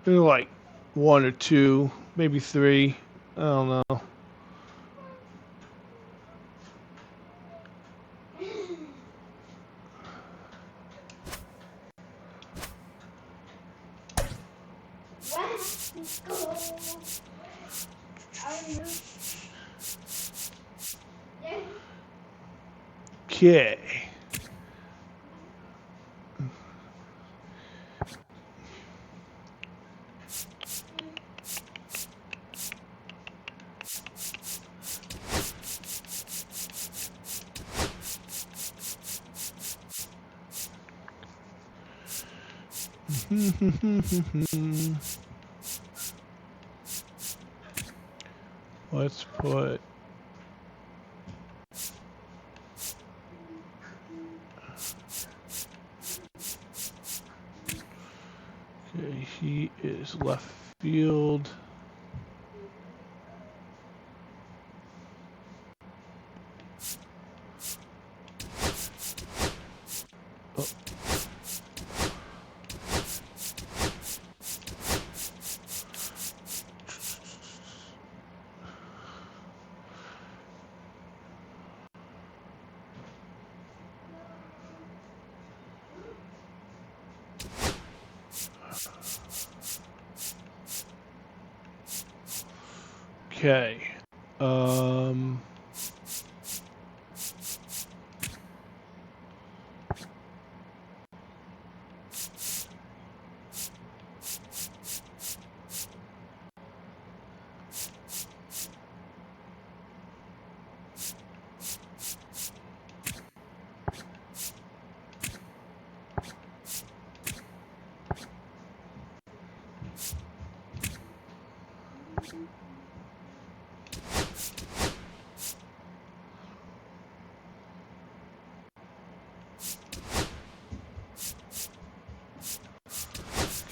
Maybe like one or two, maybe three. I don't know. Okay. Let's put okay, he is left field. Oh. Okay.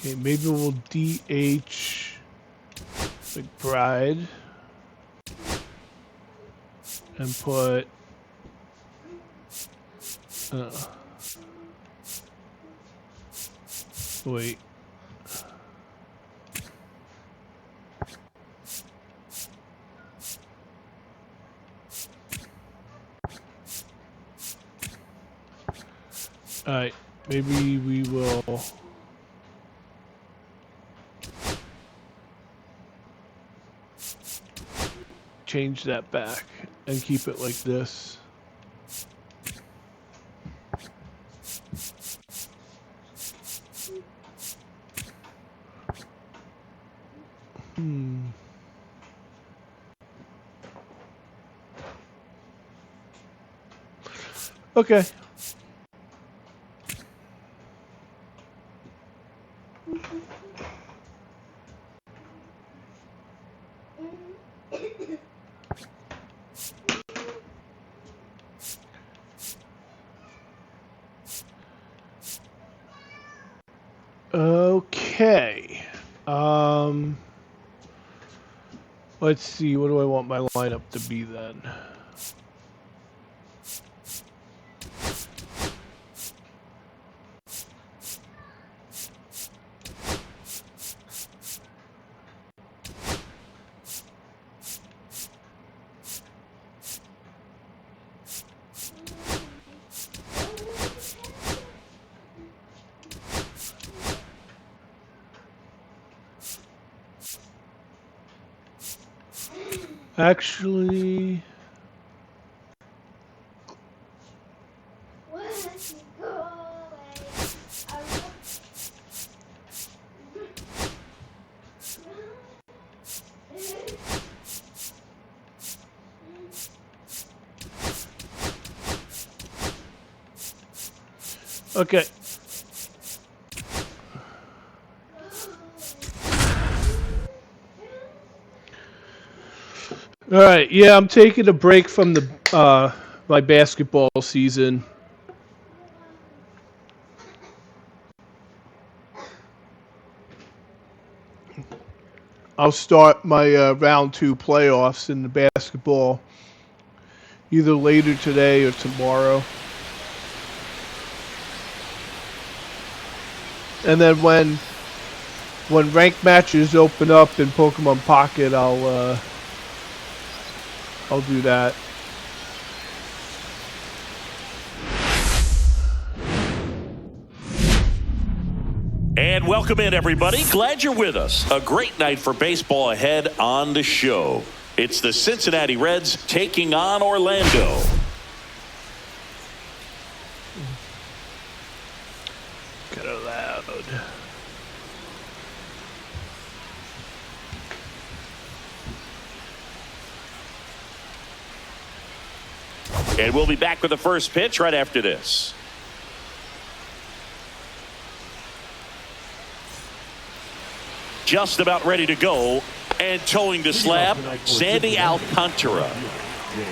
Okay, maybe we'll DH McBride and put wait. Alright, maybe we will change that back and keep it like this. Okay. Okay. Let's see. What do I want my lineup to be then? Actually, okay. All right. Yeah, I'm taking a break from the my basketball season. I'll start my round 2 playoffs in the basketball either later today or tomorrow. And then when when ranked matches open up in Pokemon Pocket, I'll do that. And welcome in, everybody. Glad you're with us. A great night for baseball ahead on the show. It's the Cincinnati Reds taking on Orlando. Get it loud. And we'll be back with the first pitch right after this. Just about ready to go, and towing the slab, Sandy Alcantara.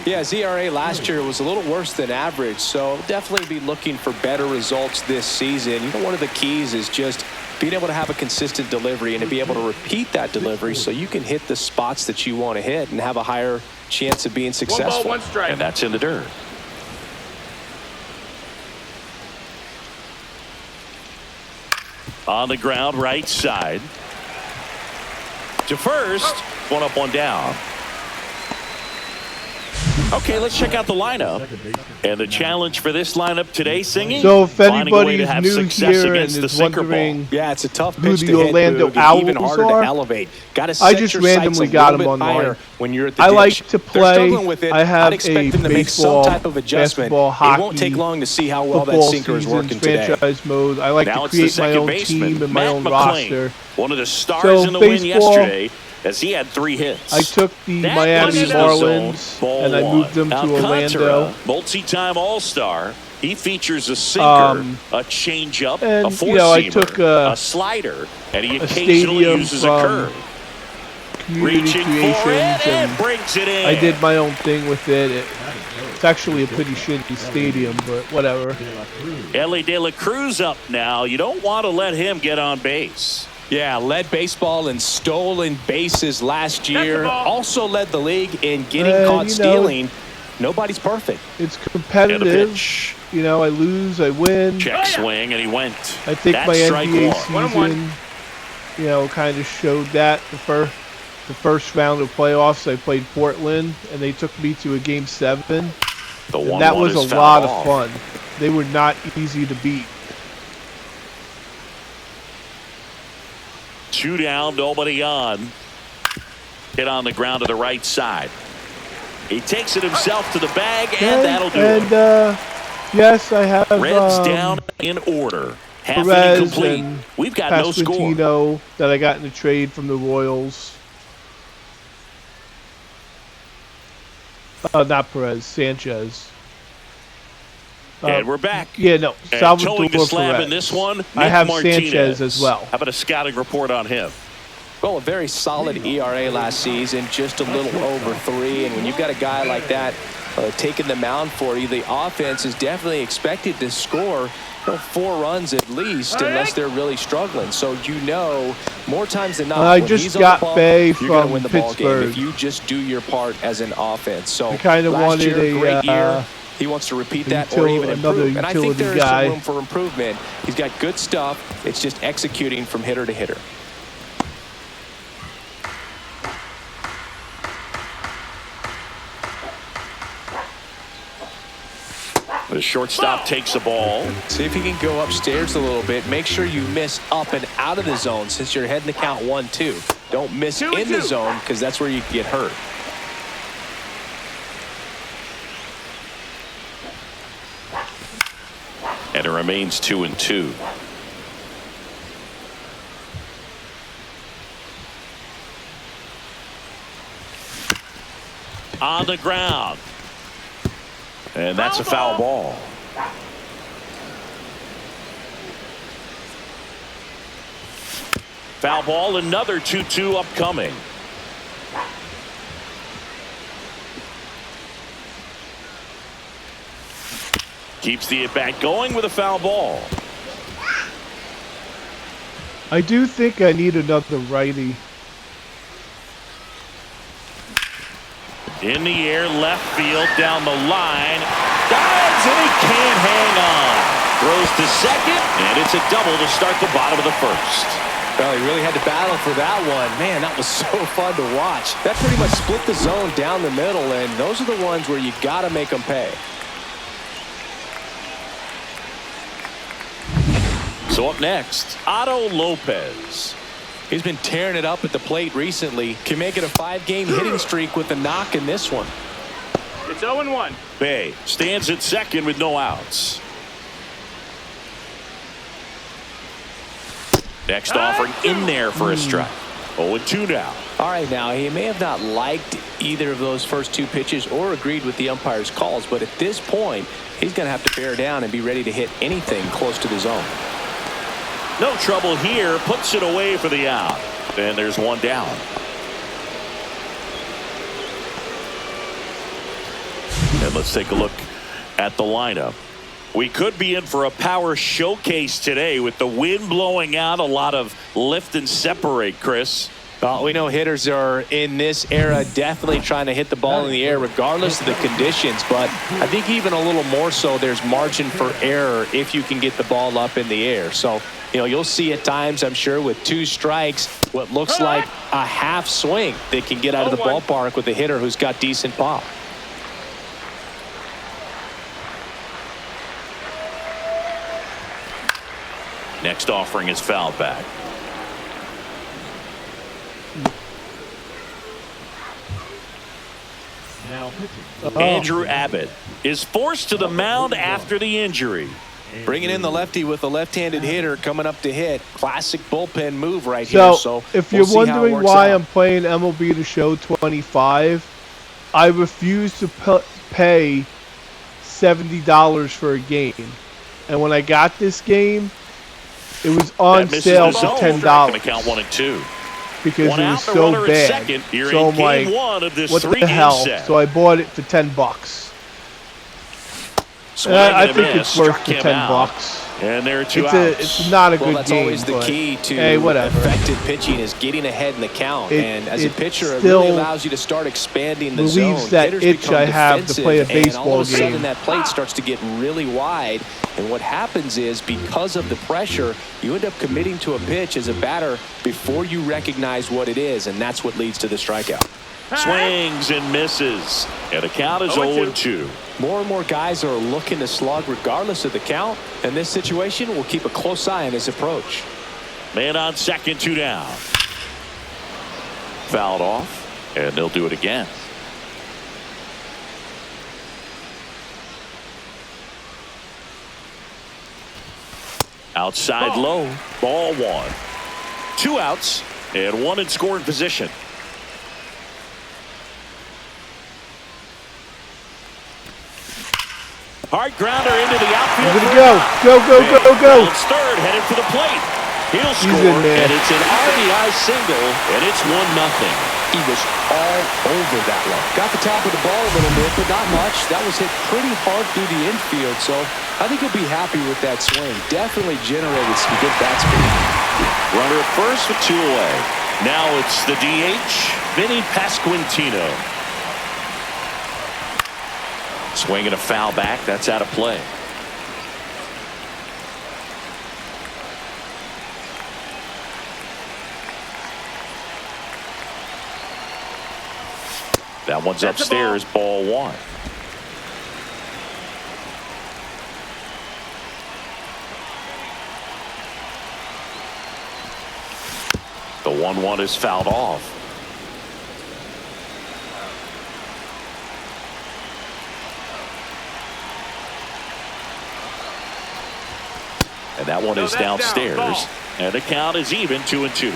Yeah, his ERA last year was a little worse than average, so definitely be looking for better results this season. You know, one of the keys is just being able to have a consistent delivery and to be able to repeat that delivery so you can hit the spots that you want to hit and have a higher chance of being successful. 1 ball, 1 strike. And that's in the dirt. On the ground, right side. To first, 1 up, 1 down. Okay, let's check out the lineup. And the challenge for this lineup today, Singing. So if anybody's new here and is wondering, yeah, it's a tough who pitch the to hit, Orlando Boog, Owls even harder are, to elevate. I just randomly got them online. When you're at the I ditch. like to play. With it. I have I'd expect a them to make baseball, some type of adjustment. basketball, hockey, it won't take long to see how well that football sinker is working seasons, today. franchise mode. I like Now to it's the create my second own baseman, team and my Matt own McClain, roster. one of the stars So in the win baseball, yesterday, as he had 3 hits. I took the That Miami was Marlins and I moved them to Orlando. Multi-time All-Star. He features a sinker, a changeup, and, a four-seamer, I took a slider, and he a occasionally stadium uses a from curve. Community Reaching Creations, for it and and brings it in. I did my own thing with it. It's actually a pretty shitty stadium, but whatever. Ellie De La Cruz up now. You don't want to let him get on base. Yeah, led baseball in stolen bases last year. Also led the league in getting caught stealing. Nobody's perfect. It's competitive. You know, I lose, I win. Check swing, and he went. I think That's my strike NBA one. season, you know, kind of showed that. The first round of playoffs, I played Portland, and they took me to a Game 7. And that was a lot of fun. They were not easy to beat. 2 down, nobody on. Hit on the ground to the right side. He takes it himself to the bag, and that'll do it. Yes, I have Reds down in order. Half Perez inning complete. and We've got no score. Pasquantino that I got in the trade from the Royals. Not Perez, Sanchez. And we're back. Yeah, no, Salvador towing the slab Perez. in this one, Nick I have Martinez. Sanchez as well. How about a scouting report on him? Well, a very solid ERA last season, just a little over 3. And when you've got a guy like that taking the mound for you, the offense is definitely expected to score 4 runs at least, unless they're really struggling. So more times than not, I just got Bay you're going to from win the ball game Pittsburgh. if you just do your part as an offense. So I kind of wanted year, great year. a He wants to repeat that or even improve. And I think there is some room for improvement. He's got good stuff. It's just executing from hitter to hitter. The shortstop takes the ball. See if he can go upstairs a little bit. Make sure you miss up and out of the zone since you're heading to count 1-2. Don't miss in the zone because that's where you can get hurt. And it remains 2-2. On the ground. And that's a foul ball. Foul ball, another 2-2 upcoming. Keeps the at-bat going with a foul ball. I do think I need another righty. In the air, left field, down the line. Dives, and he can't hang on. Throws to second, and it's a double to start the bottom of the first. Well, he really had to battle for that one. Man, that was so fun to watch. That pretty much split the zone down the middle, and those are the ones where you got to make them pay. So up next, Otto Lopez. He's been tearing it up at the plate recently. Can make it a 5-game hitting streak with a knock in this one. It's 0-1. Bay stands at second with no outs. Next offering in there for a strike. 0-2 now. All right, now, he may have not liked either of those first two pitches or agreed with the umpire's calls, but at this point, he's going to have to bear down and be ready to hit anything close to the zone. No trouble here. Puts it away for the out. And there's one down. And let's take a look at the lineup. We could be in for a power showcase today with the wind blowing out. A lot of lift and separate, Chris. Well, we know hitters are in this era definitely trying to hit the ball in the air regardless of the conditions, but I think even a little more so there's margin for error if you can get the ball up in the air. So, you'll see at times, I'm sure, with 2 strikes, what looks like a half swing that can get out of the ballpark with a hitter who's got decent pop. Next offering is fouled back. Andrew Abbott is forced to the mound after the injury. Bringing in the lefty with a left-handed hitter coming up to hit. Classic bullpen move right here. So if you're wondering why I'm playing MLB The Show 25, I refuse to pay $70 for a game. And when I got this game, it was on sale for $10. Going to count 1 and 2. Because it was so bad. So I'm like, what the hell? So I bought it for $10. I think it's worth the $10. And there are 2 outs. It's not a good that's game. Always the key to effective pitching is getting ahead in the count. And as a pitcher, it really allows you to start expanding the zone. Relieves that itch I have to play a baseball and all of a sudden game. that plate starts to get really wide. And what happens is, because of the pressure, you end up committing to a pitch as a batter before you recognize what it is, and that's what leads to the strikeout. Swings and misses. And the count is 0-2. More and more guys are looking to slug regardless of the count. In this situation, we'll keep a close eye on his approach. Man on second, 2 down. Fouled off, and they'll do it again. Outside low, ball 1. 2 outs, and 1 in scoring position. Hard grounder into the outfield. Go. It's third, headed for the plate. He'll score, and it's an RBI single, and it's 1-0. He was all over that one. Got the top of the ball a little bit, but not much. That was hit pretty hard through the infield, so I think he'll be happy with that swing. Definitely generated some good bat speed. Runner at first with 2 away. Now it's the DH, Vinny Pasquantino. Swing and a foul back. That's out of play. That one's upstairs, ball 1. The 1-1 is fouled off. And that one is downstairs. And the count is even, 2-2.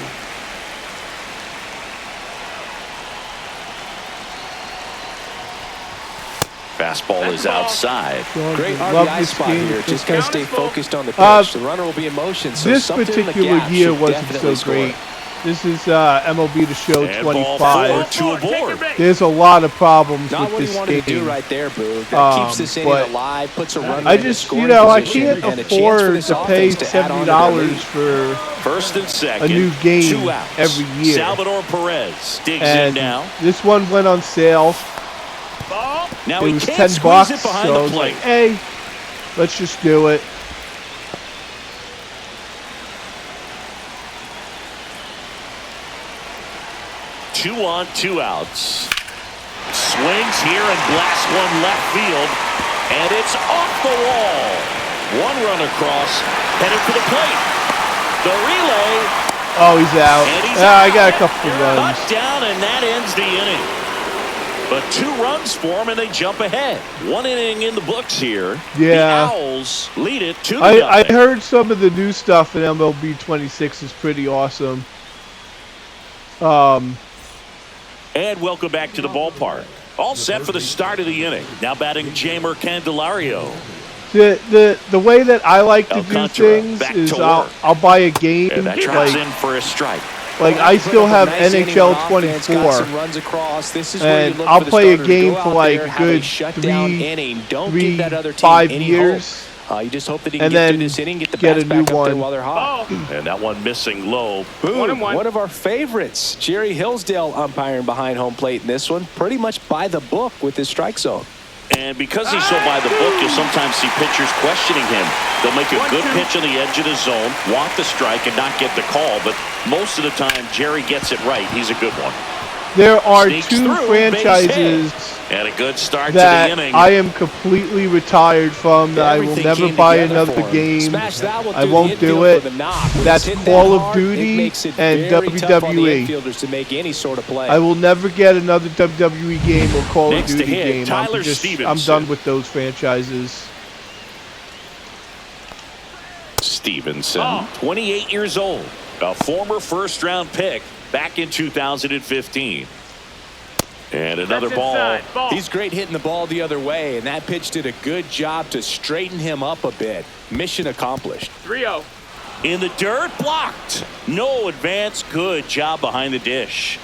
Fastball is outside. Great RBI spot here. Just got to stay focused on the pitch. The runner will be in motion. So this particular year wasn't so great. This is MLB The Show 25. There's a lot of problems with this game. Not what he wanted to do right there, Boo. That keeps this inning alive, puts a runner I in just, scoring position, I can't afford to pay $70 for first and second, a new game every year. Salvador Perez digs and in now. This one went on sale. Now it he was can't $10, it behind so the I was plate. like, hey, let's just do it. 2 on, 2 outs. Swings here and blasts one left field. And it's off the wall. 1 run across. Headed for the plate. The relay. Oh, he's out. I got a couple of runs. Cut down, and that ends the inning. But 2 runs for him, and they jump ahead. 1 inning in the books here. Yeah. The Owls lead it 2-0. I heard some of the new stuff in MLB 26 is pretty awesome. And welcome back to the ballpark. All set for the start of the inning. Now batting Jamer Candelario. The way that I like to do things is I'll buy a game. And that drops in for a strike. Like I still have NHL 24, and I'll play a game for like a good 5 years. You just hope that he can get through this inning, get the bats back up there while they're hot. And that one missing low. Boom. One of our favorites, Jerry Hillsdale umpiring behind home plate in this one. Pretty much by the book with his strike zone. And because he's so by the book, you'll sometimes see pitchers questioning him. They'll make a good pitch on the edge of the zone, want the strike, and not get the call. But most of the time, Jerry gets it right. He's a good one. There are 2 franchises and a good start that to the inning. I am completely retired from, that I will never buy another game. I won't do it. That's Call of Duty and WWE. I will never get another WWE game or Call of Duty game. I'm done with those franchises. Stevenson, 28 years old, a former first-round pick back in 2015. And another ball. He's great hitting the ball the other way, and that pitch did a good job to straighten him up a bit. Mission accomplished. 3-0. In the dirt, blocked. No advance. Good job behind the dish.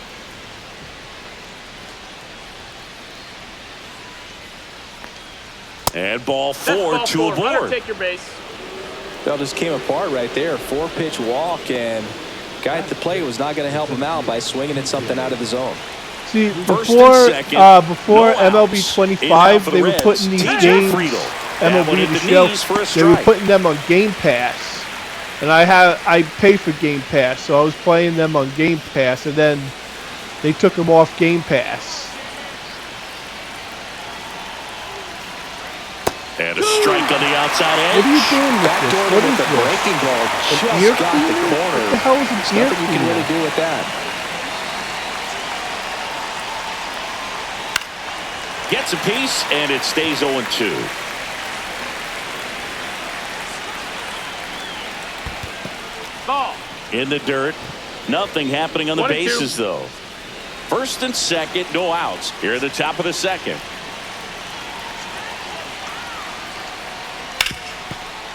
And ball 4, 2 aboard. Take your base. That just came apart right there. 4-pitch walk, and guy at the plate was not going to help him out by swinging at something out of the zone. See, before MLB 25, they were putting these games, MLB The Show, they were putting them on Game Pass. And I pay for Game Pass, so I was playing them on Game Pass, and then they took them off Game Pass. And a strike on the outside edge. What are you doing with this? What is the breaking ball just got the corner. What the hell is an ear nothing you can really do with that. Gets a piece, and it stays 0-2. Ball. In the dirt. Nothing happening on the bases, though. First and second, no outs. Here at the top of the second.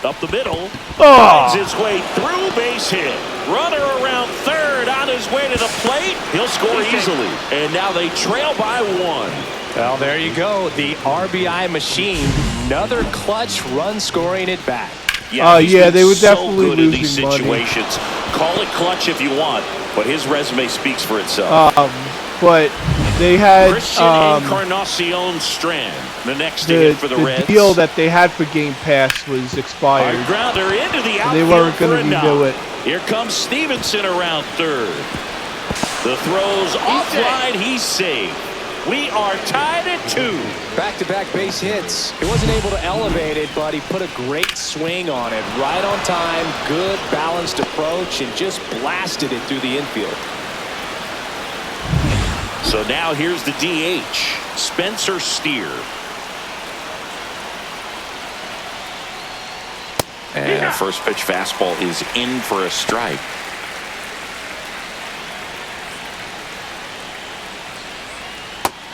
Up the middle. Finds his way through, base hit. Runner around third on his way to the plate. He'll score easily. And now they trail by 1. Well, there you go. The RBI machine. Another clutch run scoring it back. Yeah, they were definitely good in these losing situations. money. Call it clutch if you want, but his resume speaks for itself. But they had Christian Encarnacion Strand, the next to hit for the Reds. The deal that they had for Game Pass was expired. Our grounder into the outfield. They weren't going to renew it. Here comes Stevenson around third. The throw's offline. He's safe. We are tied at 2. Back-to-back base hits. He wasn't able to elevate it, but he put a great swing on it. Right on time, good balanced approach, and just blasted it through the infield. So now here's the DH, Spencer Steer. And the first pitch fastball is in for a strike.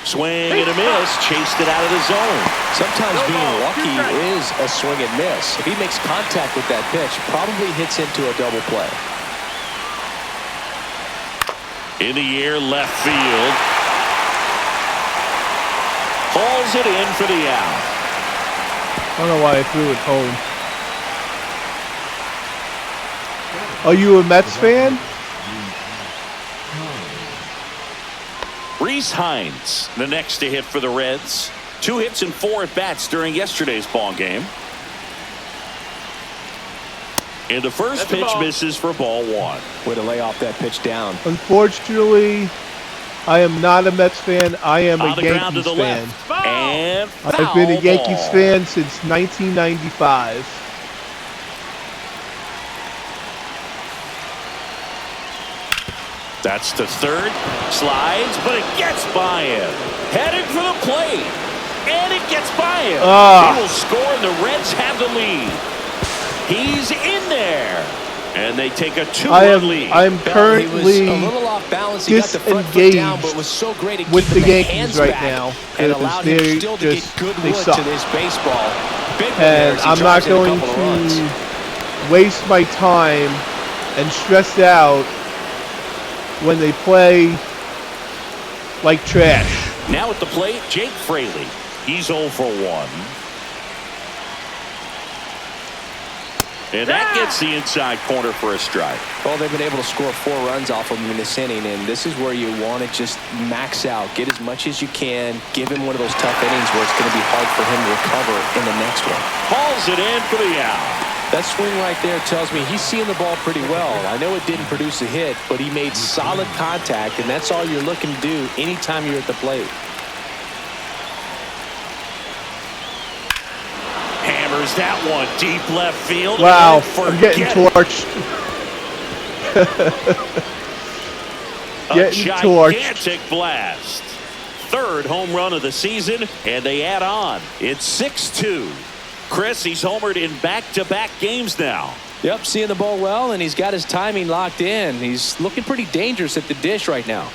Swing and a miss, chased it out of the zone. Sometimes being lucky is a swing and miss. If he makes contact with that pitch, probably hits into a double play. In the air, left field. Hauls it in for the out. I don't know why I threw it home. Are you a Mets fan? Reese Hines, the next to hit for the Reds. 2 hits and 4 at-bats during yesterday's ball game. And the first pitch misses for ball 1. Way to lay off that pitch down. Unfortunately, I am not a Mets fan. I am a Yankees fan. And I've been a Yankees fan since 1995. That's to third. Slides, but it gets by him. Headed for the plate. And it gets by him. He will score, and the Reds have the lead. He's in there. And they take a 2-1 lead. I'm currently a little off balance. He disengaged got the front foot down, but was so great at with the keeping Yankees right now. And allowed him still to get good wood to this baseball. And I'm not going to waste my time and stress out when they play like trash. Now at the plate, Jake Fraley. He's 0 for 1. And that gets the inside corner for a strike. Well, they've been able to score 4 runs off of him in this inning, and this is where you want to just max out, get as much as you can, give him one of those tough innings where it's going to be hard for him to recover in the next one. Hauls it in for the out. That swing right there tells me he's seeing the ball pretty well. I know it didn't produce a hit, but he made solid contact, and that's all you're looking to do anytime you're at the plate. Hammers that one deep left field. Wow, I'm getting torched. A gigantic blast. Third home run of the season, and they add on. It's 6-2. Chris, he's homered in back-to-back games now. Yep, seeing the ball well, and he's got his timing locked in. He's looking pretty dangerous at the dish right now.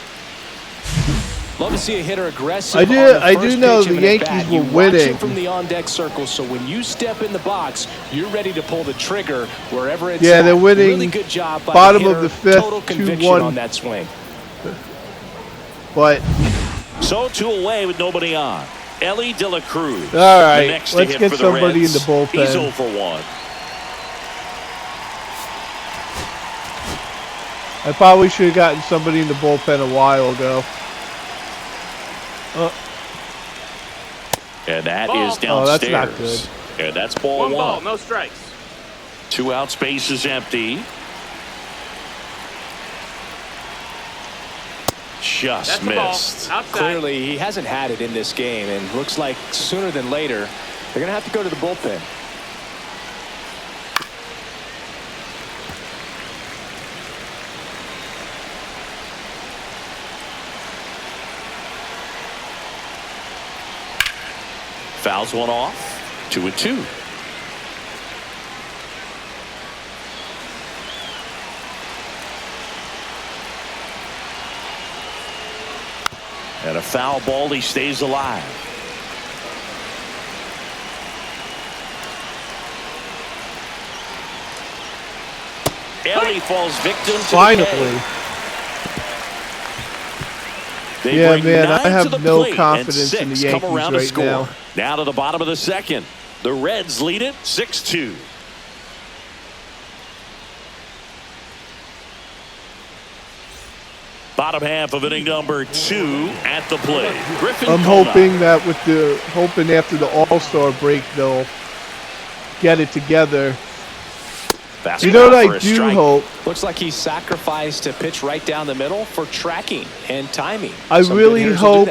Love to see a hitter aggressive. I do know the Yankees were winning from the on-deck circle, so when you step in the box, you're ready to pull the trigger wherever it's they're winning. Really good job by bottom the hitter. Of the fifth, Total conviction 2-1 on that swing. But so 2 away with nobody on. Ellie De La Cruz. All right, let's get somebody in the bullpen. He's 0 for 1. I probably should have gotten somebody in the bullpen a while ago. And that is downstairs. That's not good. And that's ball 1. 1 ball, no strikes. 2 out, space is empty. Just missed. Clearly, he hasn't had it in this game, and looks like sooner than later, they're going to have to go to the bullpen. Fouls one off. 2-2. And a foul ball. He stays alive. Ellie falls victim to finally. Yeah, man, I have no confidence in the Yankees right now. Now to the bottom of the second. The Reds lead it 6-2. Bottom half of inning number 2 at the plate. I'm hoping that hoping after the All-Star break they'll get it together. You know what I do hope? Looks like he sacrificed a pitch right down the middle for tracking and timing. I really hope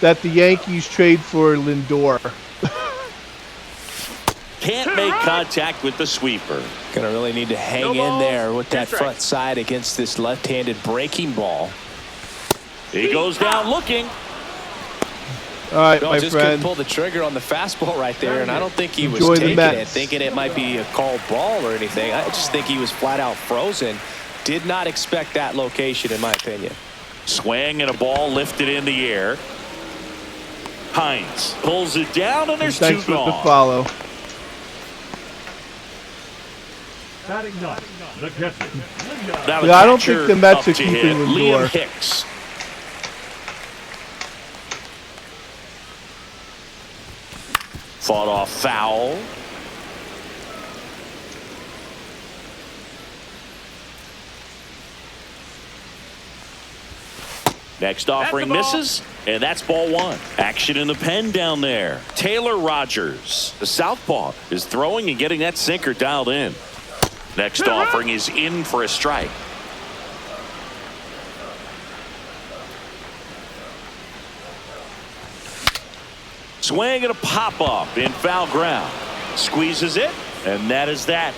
that the Yankees trade for Lindor. Can't make contact with the sweeper. Gonna really need to hang in there with that front side against this left-handed breaking ball. He goes down looking. All right, my just friend. Couldn't pull the trigger on the fastball right there, and I don't think he was taking it, thinking it might be a called ball or anything. I just think he was flat out frozen. Did not expect that location, in my opinion. Swing and a ball lifted in the air. Hines pulls it down, and there's 2 gone. Thanks for the follow. Now I don't think the Mets are keeping Lindor. Hicks. Fought off foul. Next offering misses, and that's ball 1. Action in the pen down there. Taylor Rogers, the southpaw, is throwing and getting that sinker dialed in. Next offering is in for a strike. Swing and a pop-up in foul ground. Squeezes it, and that is that.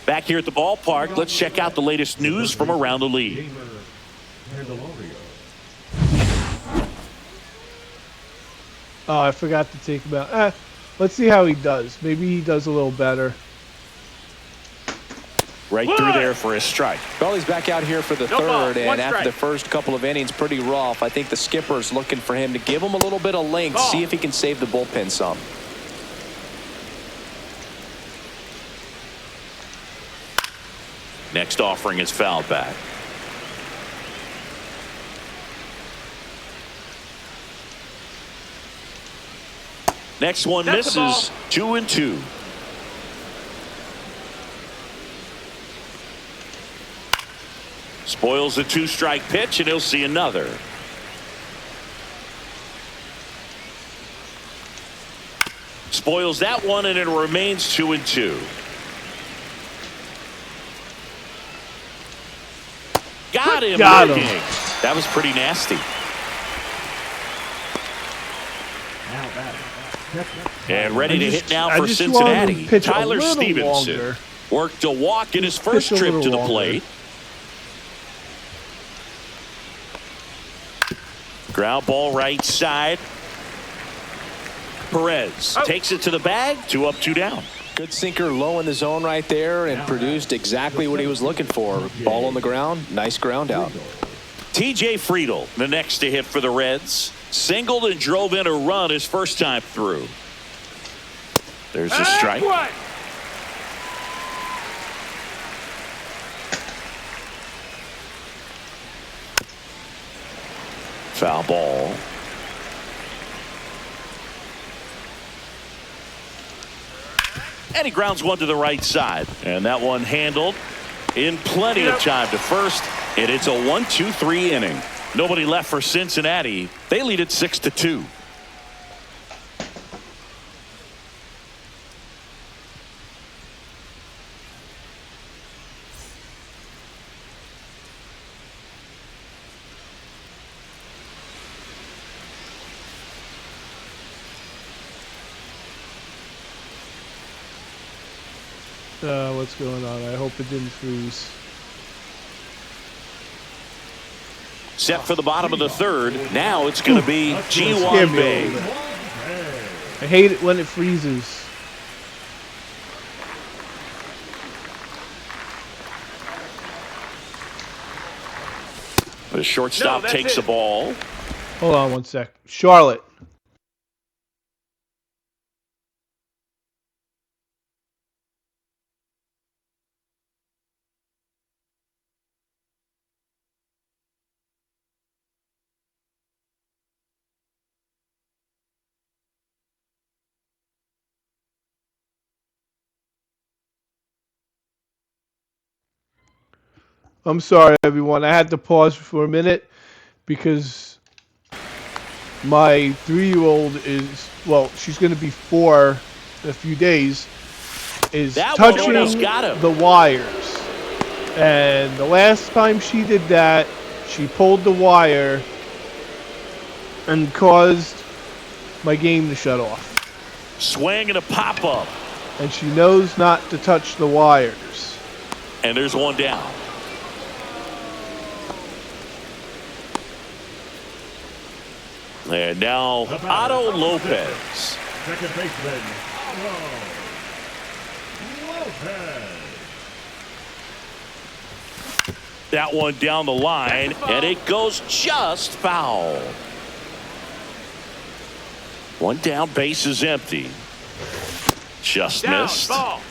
Back here at the ballpark, let's check out the latest news from around the league. Oh, I forgot to take him out. Let's see how he does. Maybe he does a little better. Right through there for a strike. Well, he's back out here for the third, and after the first couple of innings, pretty rough. I think the skipper's looking for him to give him a little bit of length, see if he can save the bullpen some. Next offering is fouled back. Next one misses. 2-2. Spoils the 2-strike pitch, and he'll see another. Spoils that one, and it remains 2-2. Got him. That was pretty nasty. And ready to hit now for Cincinnati. Tyler Stevenson worked a walk in his first trip to the plate. Ground ball right side. Perez takes it to the bag. 2 up, 2 down. Good sinker low in the zone right there and produced exactly what he was looking for. Ball on the ground. Nice ground out. TJ Friedl, the next to hit for the Reds. Singled and drove in a run his first time through. There's a strike. Foul ball. And he grounds one to the right side. And that one handled in plenty of time to first. And it's a 1-2-3 inning. Nobody left for Cincinnati. They lead it 6-2. What's going on? I hope it didn't freeze. Set for the bottom of the third. Now it's going to be G1 Big. I hate it when it freezes. The shortstop takes the ball. Hold on one sec. Charlotte. I'm sorry, everyone. I had to pause for a minute because my 3-year-old is, well, she's going to be 4 in a few days, is touching the wires. And the last time she did that, she pulled the wire and caused my game to shut off. Swing and a pop-up. And she knows not to touch the wires. And there's one down. And now Otto Lopez. Second baseman, Otto Lopez. That one down the line, and it goes just foul. One down, base is empty. Just missed. Ball.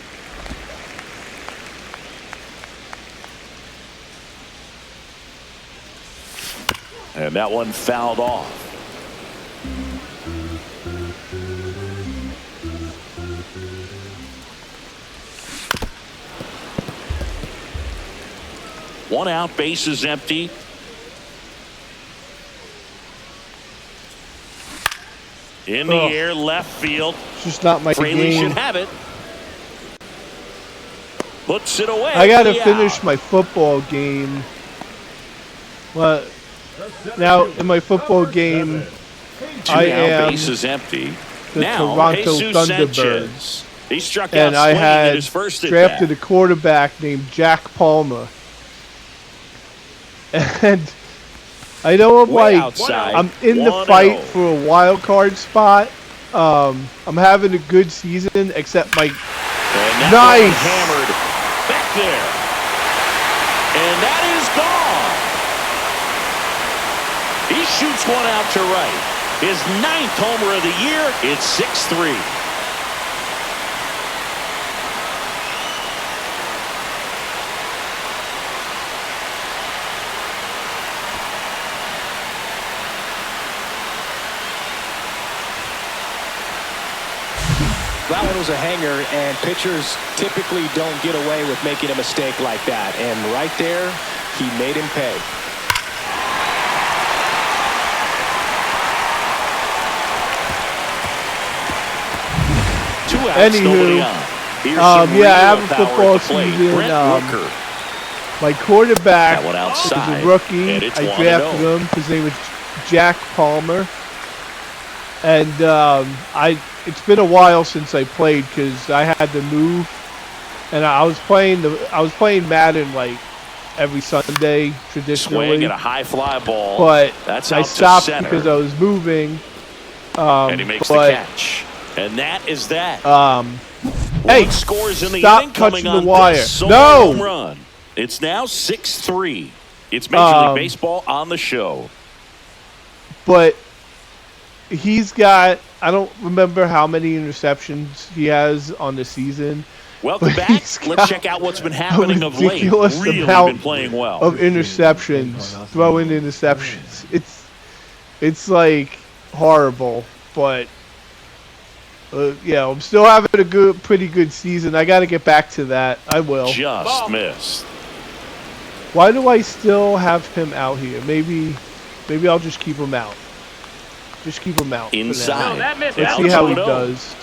And that one fouled off. One out, base is empty. In the air, left field. It's just not my Fraley game. should have it. Puts it away. I gotta finish my football game. Well, now in my football game, I am bases empty. the Now, Toronto Jesus Thunderbirds. Sanchez. He struck And out I swinging in had his first drafted attack. a quarterback named Jack Palmer. And I know I'm Way like, outside. I'm in the 1-0. fight for a wild card spot. I'm having a good season, except my And that nice one hammered back there. And that is gone. He shoots one out to right. His 9th homer of the year. It's 6-3. That one was a hanger, and pitchers typically don't get away with making a mistake like that. And right there, he made him pay. Two outs, nobody on. Here's some yeah, I have relay a power football at the plate. season. Brent Rooker. My quarterback That one is outside, a rookie. and it's I 1-0. drafted him. His name was Jack Palmer. And it's been a while since I played because I had to move, and I was playing Madden like every Sunday traditionally. Swing and a high fly ball. But That's I out stopped to center. because I was moving. And he makes the but, catch. And that is that. Hey, One scores in the stop inning coming touching the on wire. this solo No! home run. It's now 6-3. It's Major League Baseball on the show. But he's got, I don't remember how many interceptions he has on the season. Welcome but back. he's Let's got check out what's been happening a of late. ridiculous Really amount been playing well. of interceptions, throwing interceptions. It's like horrible, but yeah, I'm still having a pretty good season. I got to get back to that. I will. Just missed. Why do I still have him out here? Maybe I'll just keep him out. Just keep him out. for now. Inside. No, that missed. Let's Down see how he 2-0. does.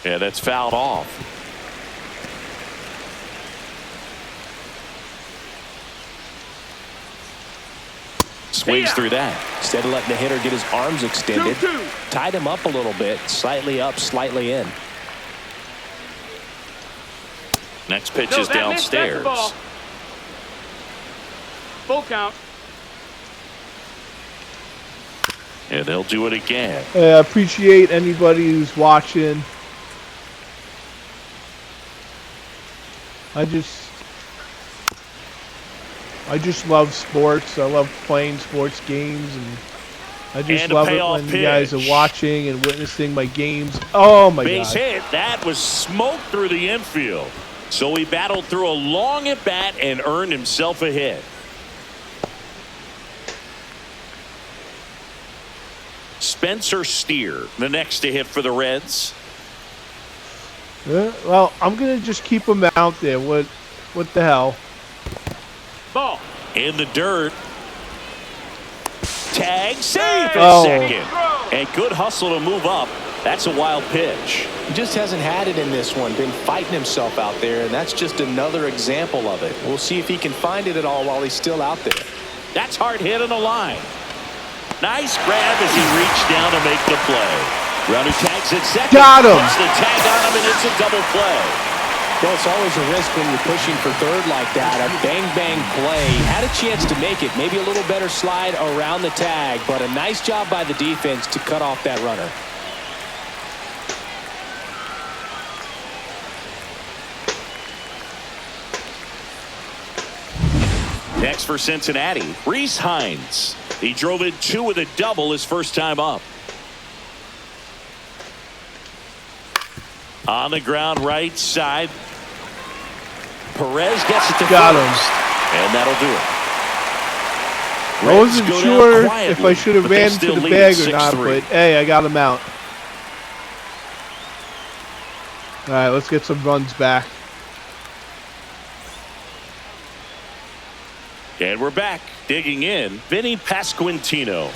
Yeah, that's fouled off. Swings through that. Instead of letting the hitter get his arms extended, 2-2. tied him up a little bit, slightly up, slightly in. Next pitch No, is that missed. That's the downstairs. ball. Full count. And they'll do it again. I appreciate anybody who's watching. I just love sports. I love playing sports games, and I just And a love it payoff when you guys are pitch. watching and witnessing my games. Oh my Base God! hit. That was smoked through the infield. So he battled through a long at bat and earned himself a hit. Spencer Steer, the next to hit for the Reds. Well, I'm gonna just keep him out there. What the hell? Ball. In the dirt. Tag, safe at Oh. second. And good hustle to move up. That's a wild pitch. He just hasn't had it in this one, been fighting himself out there, and that's just another example of it. We'll see if he can find it at all while he's still out there. That's hard hit on the line. Nice grab as he reached down to make the play. Runner tags at second. Got him. Puts the tag on him, and it's a double play. Well, it's always a risk when you're pushing for third like that. A bang-bang play. Had a chance to make it. Maybe a little better slide around the tag, but a nice job by the defense to cut off that runner. Next for Cincinnati, Reese Hines. He drove in 2 with a double his first time up. On the ground right side. Perez gets it to Got first. And that'll do it. I wasn't Reds go down sure if quietly, I should have but they ran still to the lead bag at or not, 6-3. but hey, I got him out. All right, let's get some runs back. And we're back. Digging in, Vinny Pasquantino.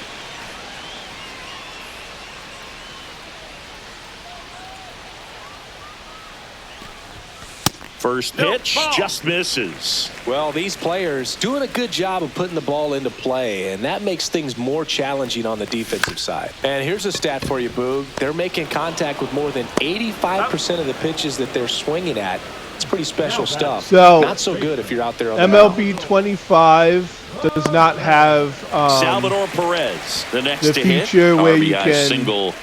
First pitch just misses. Well, these players doing a good job of putting the ball into play, and that makes things more challenging on the defensive side. And here's a stat for you, Boog. They're making contact with more than 85% of the pitches that they're swinging at. It's pretty special stuff. So, not so good if you're out there on MLB 25 does not have Salvador Perez, the next to hit. feature where RBI you can single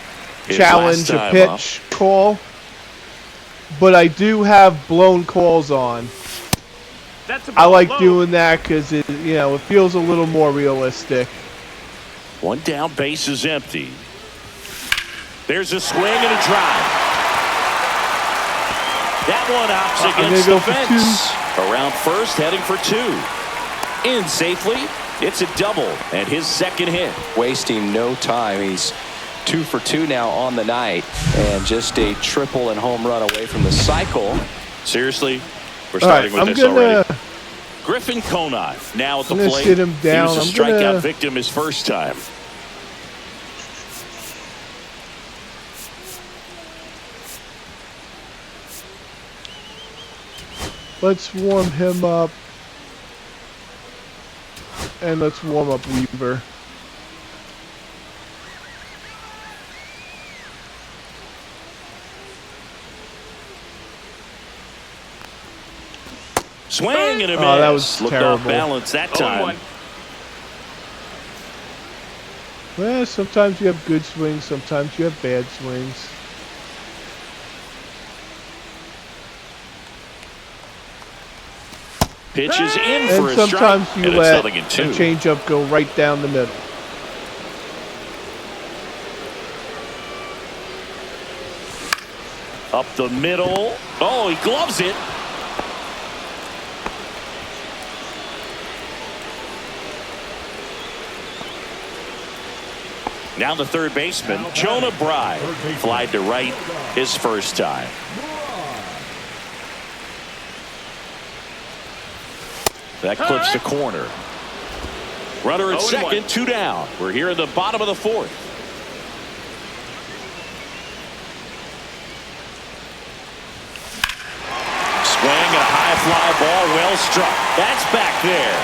challenge a pitch call. But I do have blown calls on. I like doing that because it feels a little more realistic. One down, base is empty. There's a swing and a drive. That one opts against the fence. Around first, heading for 2. In safely. It's a double and his second hit. Wasting no time. He's 2 for 2 now on the night, and just a triple and home run away from the cycle. Seriously, we're starting with this already. Griffin Conine now at the plate. Sit him down. He was a strikeout victim his first time. Let's warm him up, and let's warm up Weaver. Swing and a miss. Oh, that was Looked terrible. off balance that time. Well, sometimes you have good swings, sometimes you have bad swings. Pitch is in And for a strike. sometimes you And let a it's 0-2. changeup go right down the middle. Up the middle. Oh, he gloves it. Now the third baseman, Jonah Bride, flied to right his first time. That clips the corner. Runner at second, 2 down. We're here in the bottom of the 4th. Swing, a high fly ball, well struck. That's back there.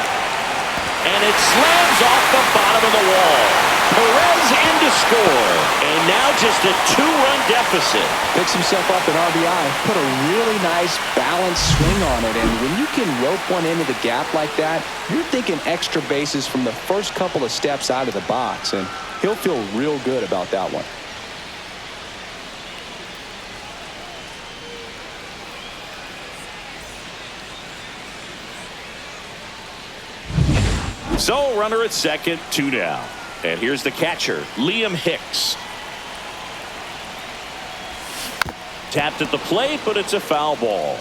And it slams off the bottom of the wall. Perez in to score. And now just a 2-run deficit. Picks himself up an RBI. Put a really nice balanced swing on it. And when you can rope one into the gap like that, you're thinking extra bases from the first couple of steps out of the box. And he'll feel real good about that one. So, runner at second, 2 down. And here's the catcher, Liam Hicks. Tapped at the plate, but it's a foul ball.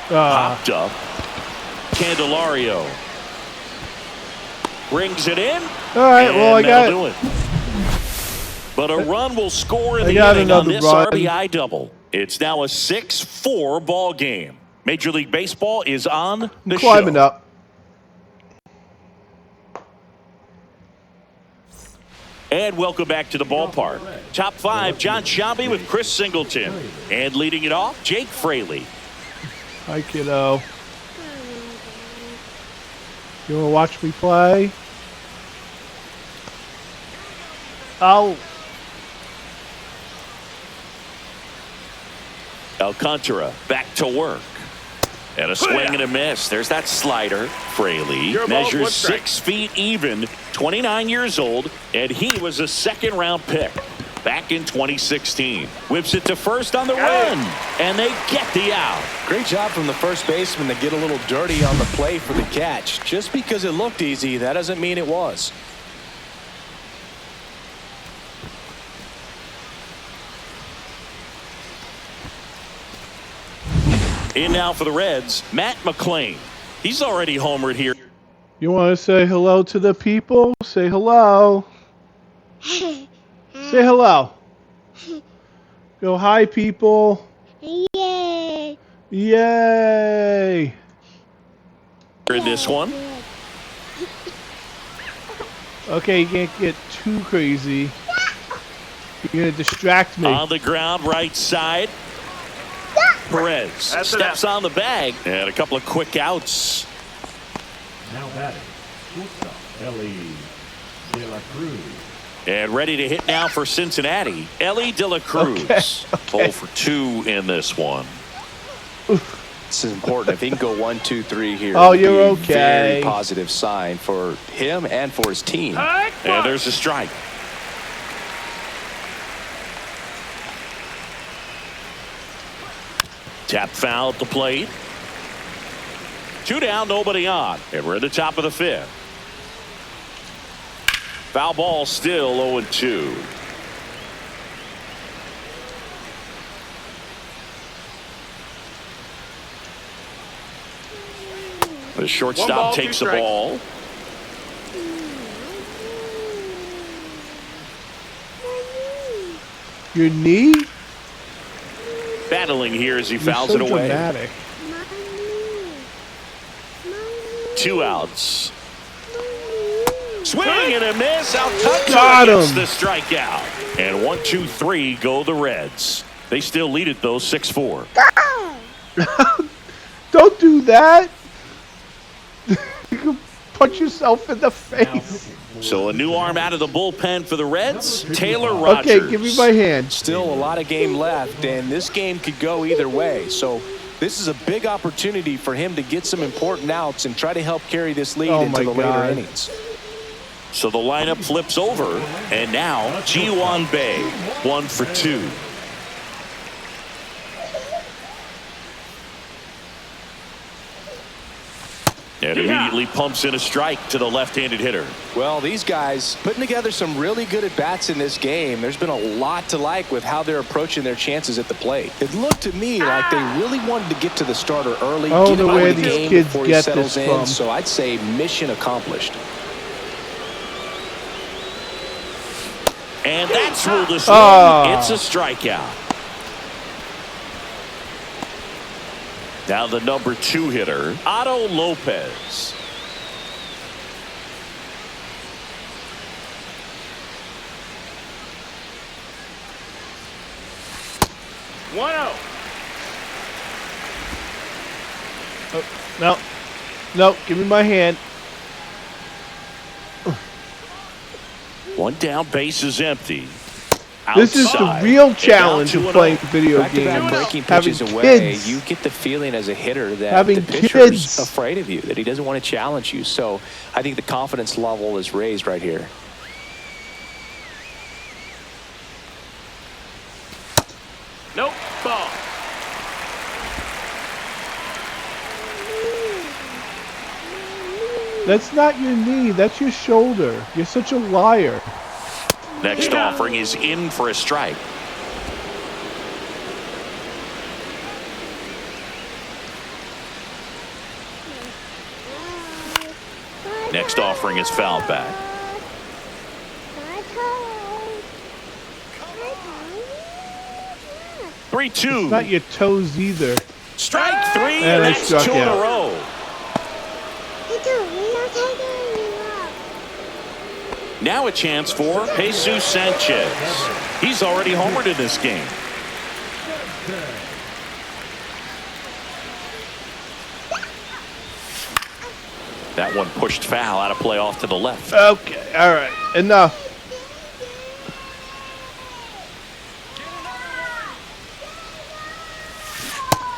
Popped up. Candelario brings it in. All right, well, I got it. But a run will score in the inning on this RBI double. It's now a 6-4 ball game. Major League Baseball is on the show. Climbing up. And welcome back to the ballpark. Top 5, John Sciambi with Chris Singleton. And leading it off, Jake Fraley. Hi, kiddo. You want to watch me play? Oh. Alcantara back to work. And a swing and a miss. There's that slider. Fraley measures 6 feet even, 29 years old, and he was a second-round pick back in 2016. Whips it to first on the run, and they get the out. Great job from the first baseman to get a little dirty on the play for the catch. Just because it looked easy, that doesn't mean it was. In now for the Reds, Matt McClain. He's already homered here. You want to say hello to the people? Say hello. Say hello. Go hi, people. Yay! Yay. In this one. Okay, you can't get too crazy. You're going to distract me. On the ground, right side. Perez steps on the bag. And a couple of quick outs. Now batting. Shortstop, Ellie De La Cruz. And ready to hit now for Cincinnati. Ellie De La Cruz. Okay. 0 for 2 in this one. This is important. If he can go 1, 2, 3 here, Oh, it'd you're be a okay. very positive sign for him and for his team. And there's a strike. Tap foul at the plate. 2 down, nobody on. And we're at the top of the 5th. Foul ball still 0-2. The shortstop takes the ball. Your knee? Battling here as he You're fouls so it away. dramatic. 2 outs. Swing and a miss. Got Alcantara gets him. the strikeout. And 1, 2, 3 go the Reds. They still lead it though, 6-4. Don't do that. You can punch yourself in the face. So a new arm out of the bullpen for the Reds, Taylor Rogers. Okay, give me my hand. Still a lot of game left, and this game could go either way. So this is a big opportunity for him to get some important outs and try to help carry this lead Oh into my the God. later innings. So the lineup flips over, and now Ji-Hwan Bae, 1 for 2. And immediately pumps in a strike to the left-handed hitter. Well, these guys putting together some really good at-bats in this game. There's been a lot to like with how they're approaching their chances at the plate. It looked to me like they really wanted to get to the starter early, Oh, get the him out way of the these game kids before he get settles this in. from. So I'd say mission accomplished. And that's ruled a swing. It's a strikeout. Now the number 2 hitter, Otto Lopez. No. No, give me my hand. 1 down, base is empty. This is the Outside. real challenge of And down 2-0. playing video Back-to-back games. breaking Having pitches away, kids. you get the feeling as a hitter that Having the pitcher's kids. afraid of you, that he doesn't want to challenge you. So I think the confidence level is raised right here. Nope. Ball. That's not your knee. That's your shoulder. You're such a liar. Next offering is in for a strike. Next offering is fouled back. 3-2. It's not your toes either. Strike 3, And and they that's struck 2 in a out. row. Now a chance for Jesus Sanchez. He's already homered in this game. That one pushed foul out of play off to the left. Okay, all right. Enough.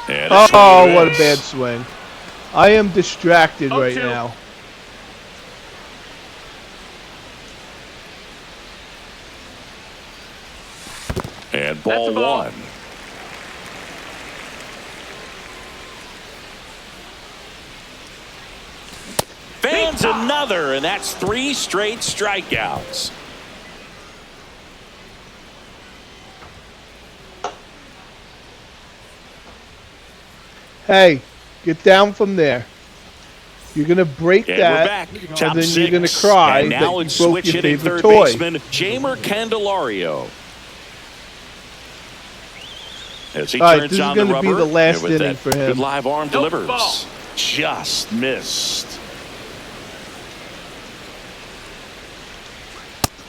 And a swing Oh, and what a miss. bad swing. I am distracted right 0-2. now. And ball That's a ball. 1. Fans another, and that's 3 straight strikeouts. Hey, get down from there. You're gonna break And that, we're back. Top and then six. you're gonna cry And now that it's you broke switch your hitting favorite third toy. baseman Jeimer Candelario. As he All right, turns this is on the gonna rubber. be the last and with inning that for him. Good live arm Nope, delivers. ball. Just missed.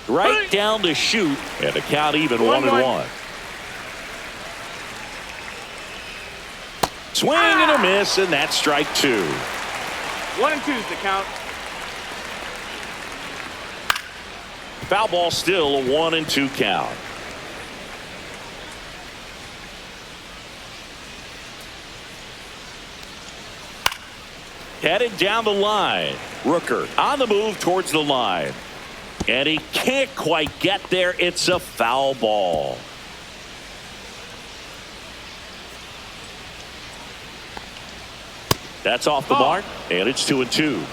Right down the chute, and the count even 1-1. Swing and a miss, and that's strike 2. 1-2's the count. Foul ball, still a 1-2 count. Headed down the line. Rooker on the move towards the line. And he can't quite get there. It's a foul ball. That's off the mark, and it's 2-2.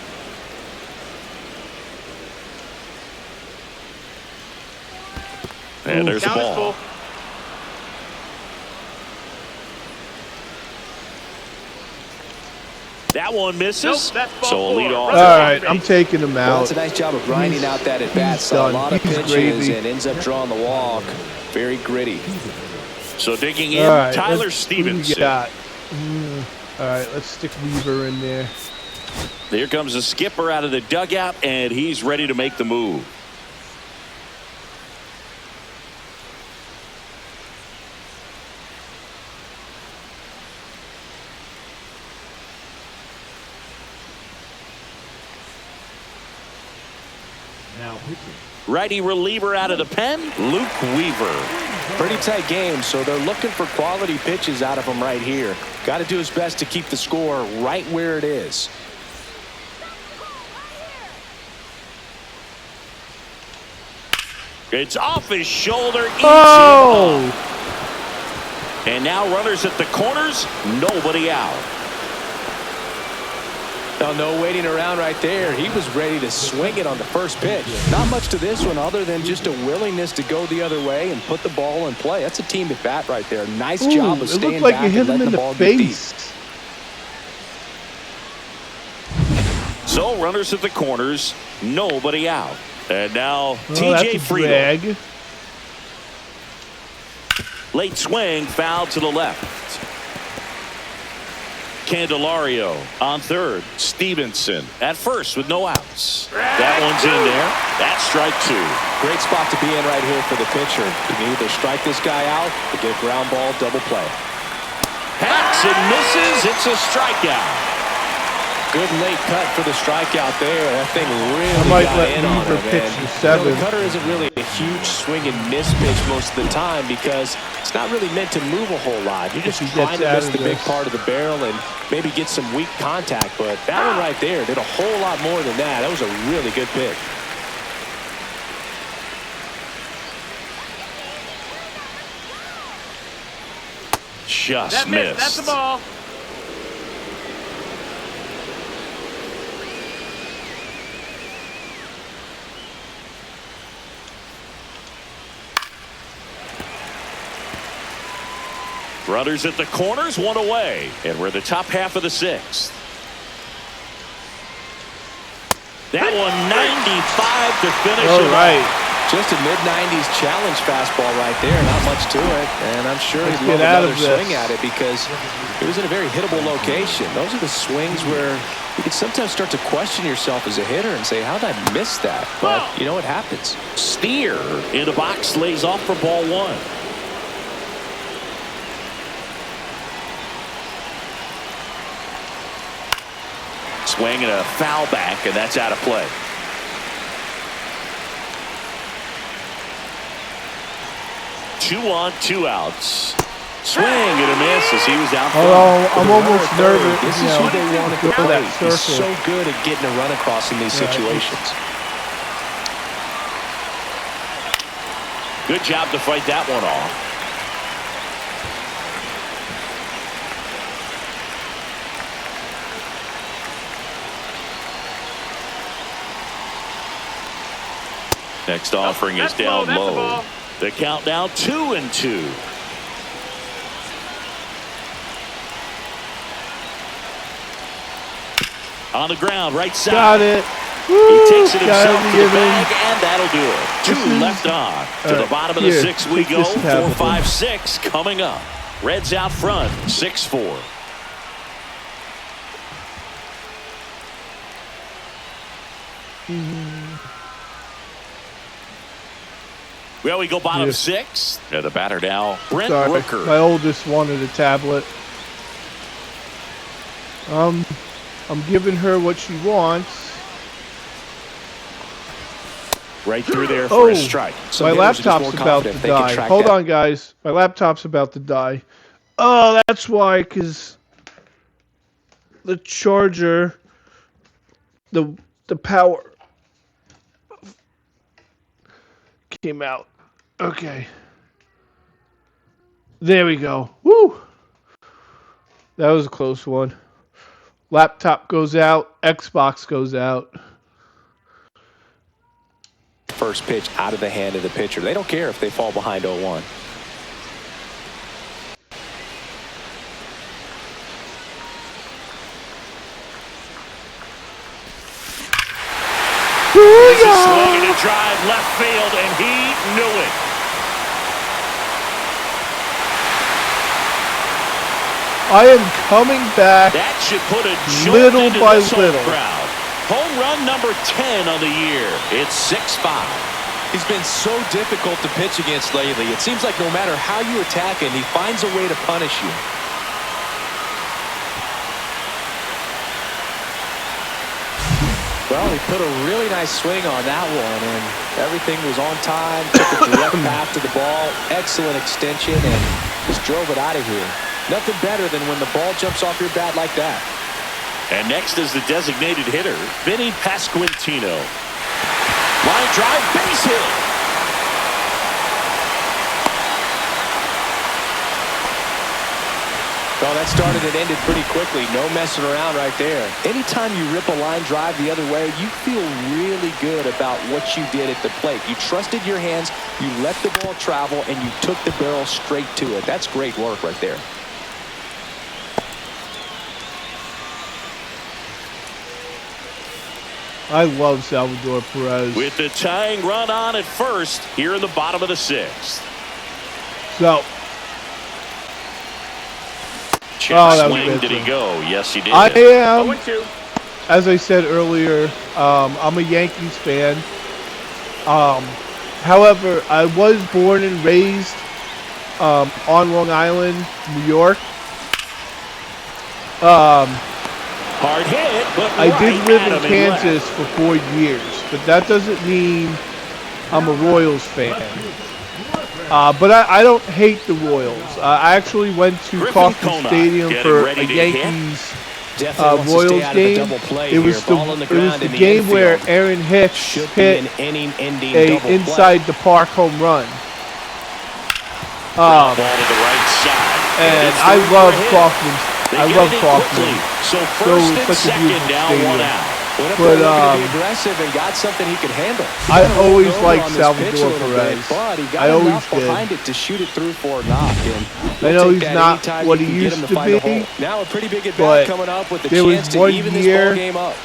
And there's the Count is ball. full. That one misses. Nope, that's ball So a lead 4. off. All right, I'm taking him Well, out. that's a nice job of grinding out that at bat. he's Saw a done. lot of He's pitches gravy. and ends up drawing the walk. Very gritty. So digging in, All right, Tyler who do we Stevenson. got? All right, let's stick Weaver in there. Here comes the skipper out of the dugout, and he's ready to make the move. Now pitching. Righty reliever out of the pen, Luke Weaver. Pretty tight game, so they're looking for quality pitches out of him right here. Got to do his best to keep the score right where it is. It's off his shoulder. Eats Oh! him up. And now runners at the corners, nobody out. Oh, no waiting around right there. He was ready to swing it on the first pitch. Not much to this one other than just a willingness to go the other way and put the ball in play. That's a team at bat right there. Nice job of It staying looked like back you hit and him letting in the the ball get deep. face. So runners at the corners, nobody out. And now Oh, TJ that's a Friedel. drag. Late swing, foul to the left. Candelario on third. Stevenson at first with no outs. That one's in there. That's strike 2. Great spot to be in right here for the pitcher. You can either strike this guy out or get a ground ball double play. Hacks and misses. It's a strikeout. Good late cut for the strikeout there. That thing really I might got let in on Weaver him. pitch And, the 7. the cutter isn't really a huge swing and miss pitch most of the time because it's not really meant to move a whole lot. You're just He trying gets to out miss of the big this. part of the barrel and maybe get some weak contact. But that one right there did a whole lot more than that. That was a really good pick. Just That missed. That's the ball. Runners at the corners, one away. And we're the top half of the 6th. That one 95 to finish All it right. off. Just a mid-90s challenge fastball right there. Not much to it. And I'm sure Let's he'd love get out another of this. swing at it because it was in a very hittable location. Those are the swings where you can sometimes start to question yourself as a hitter and say, how did I miss that? But, you know, it happens. Steer in the box, lays off for ball 1. Swing and a foul back, and that's out of play. Two on, 2 outs. Swing and a miss as he was out front. Oh, I'm almost nervous. This you is know, who they want to go play. that He's circle. so good at getting a run across in these situations. Good job to fight that one off. Next offering is That's down That's a low. ball. The count now 2-2. On the ground, right side. Got it. He Woo, takes it himself to the given. bag, and that'll do it. Two left on. To the bottom of the sixth we go. 4, 5, 6 coming up. Reds out front, 6-4. Well, we go bottom 6. Yeah, the batter now, Brent Rooker. My oldest wanted a tablet. I'm giving her what she wants. Right through there for a strike. My laptop's about to die. Hold on, guys. My laptop's about to die. Oh, that's why, because the charger, the power came out. Okay. There we go. Woo! That was a close one. Laptop goes out. Xbox goes out. First pitch out of the hand of the pitcher. They don't care if they fall behind 0-1. Swinging a drive left field, and he knew it. I am coming back. That should put a jolt little into by this little. Crowd. Home run number 10 on the year. It's 6-5. He's been so difficult to pitch against lately. It seems like no matter how you attack him, he finds a way to punish you. Well, he put a really nice swing on that one, and everything was on time. Took a direct path to the ball. Excellent extension, and just drove it out of here. Nothing better than when the ball jumps off your bat like that. And next is the designated hitter, Vinny Pasquantino. Line drive, base hit. Well, that started and ended pretty quickly. No messing around right there. Anytime you rip a line drive the other way, you feel really good about what you did at the plate. You trusted your hands, you let the ball travel, and you took the barrel straight to it. That's great work right there. I love Salvador Perez. With the tying run on at first here in the bottom of the 6th. So. That swing, did he go? Yes, he did. I am, as I said earlier, I'm a Yankees fan. However, I was born and raised on Long Island, New York. Hard hit, but I did live in Kansas for 4 years, but that doesn't mean I'm a Royals fan. But I don't hate the Royals. I actually went to Kauffman Stadium for a Yankees Royals game. It was the game where Aaron Hicks hit a inside the park home run. Ball to the right side. And I love Kauffman. I love Kauffman. So first and second, down, one out. But be aggressive and got something he could handle. I always liked Salvador Perez. I always did. Behind it to shoot it through for a knock. I know he's not what he used to be. Now a pretty big at-bat coming up with the chance to even this ball game up.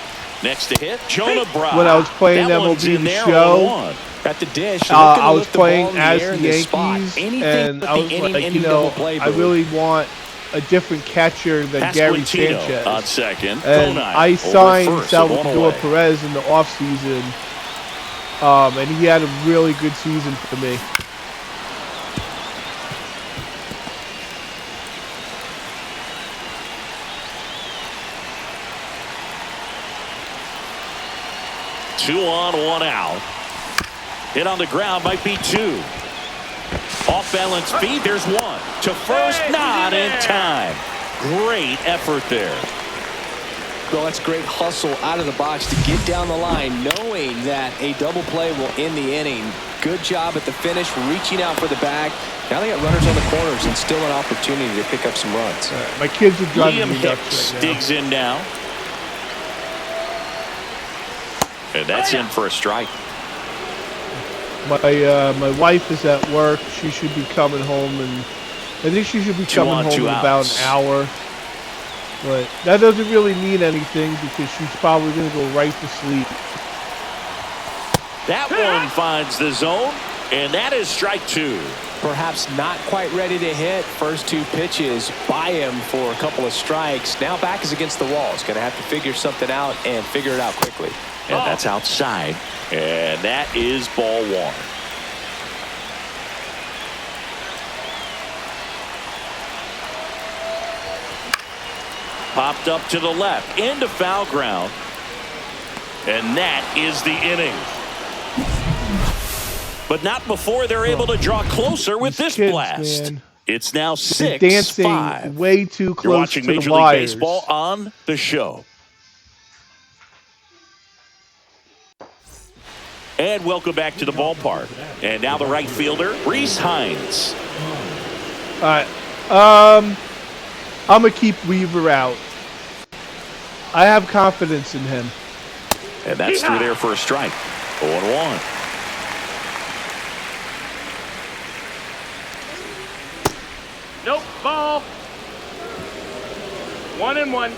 Next to hit, Jonah Brown. When I was playing MLB The Show, at the dish, I was playing as the Yankees, and I was like, you know, I really want a different catcher than Gary Sanchez. On second. And I signed Salvador Perez in the offseason, and he had a really good season for me. Two on, one out. Hit on the ground might be two. Off balance feed, there's one. To first, not in time. Great effort there. Well, that's great hustle out of the box to get down the line, knowing that a double play will end the inning. Good job at the finish, reaching out for the bag. Now they got runners on the corners and still an opportunity to pick up some runs. My kids are driving Liam me nuts Hicks right now. digs in now. And that's in for a strike. My wife is at work. She should be coming home, and I think she should be coming home in about an hour. But that doesn't really mean anything because she's probably going to go right to sleep. That one finds the zone, and that is strike 2. Perhaps not quite ready to hit. First 2 pitches by him for a couple of strikes. Now back is against the wall. He's going to have to figure something out and figure it out quickly. And that's outside. And that is ball 1. Popped up to the left into foul ground. And that is the inning. But not before they're able to draw closer with this kids, blast. man. It's now They're dancing 6-5. way too close You're watching to the Major League wires. Baseball on the show. And welcome back to the ballpark. And now the right fielder, Reese Hines. All right. I'm going to keep Weaver out. I have confidence in him. And that's through there for a strike. 0-1. Nope, ball. 1-1.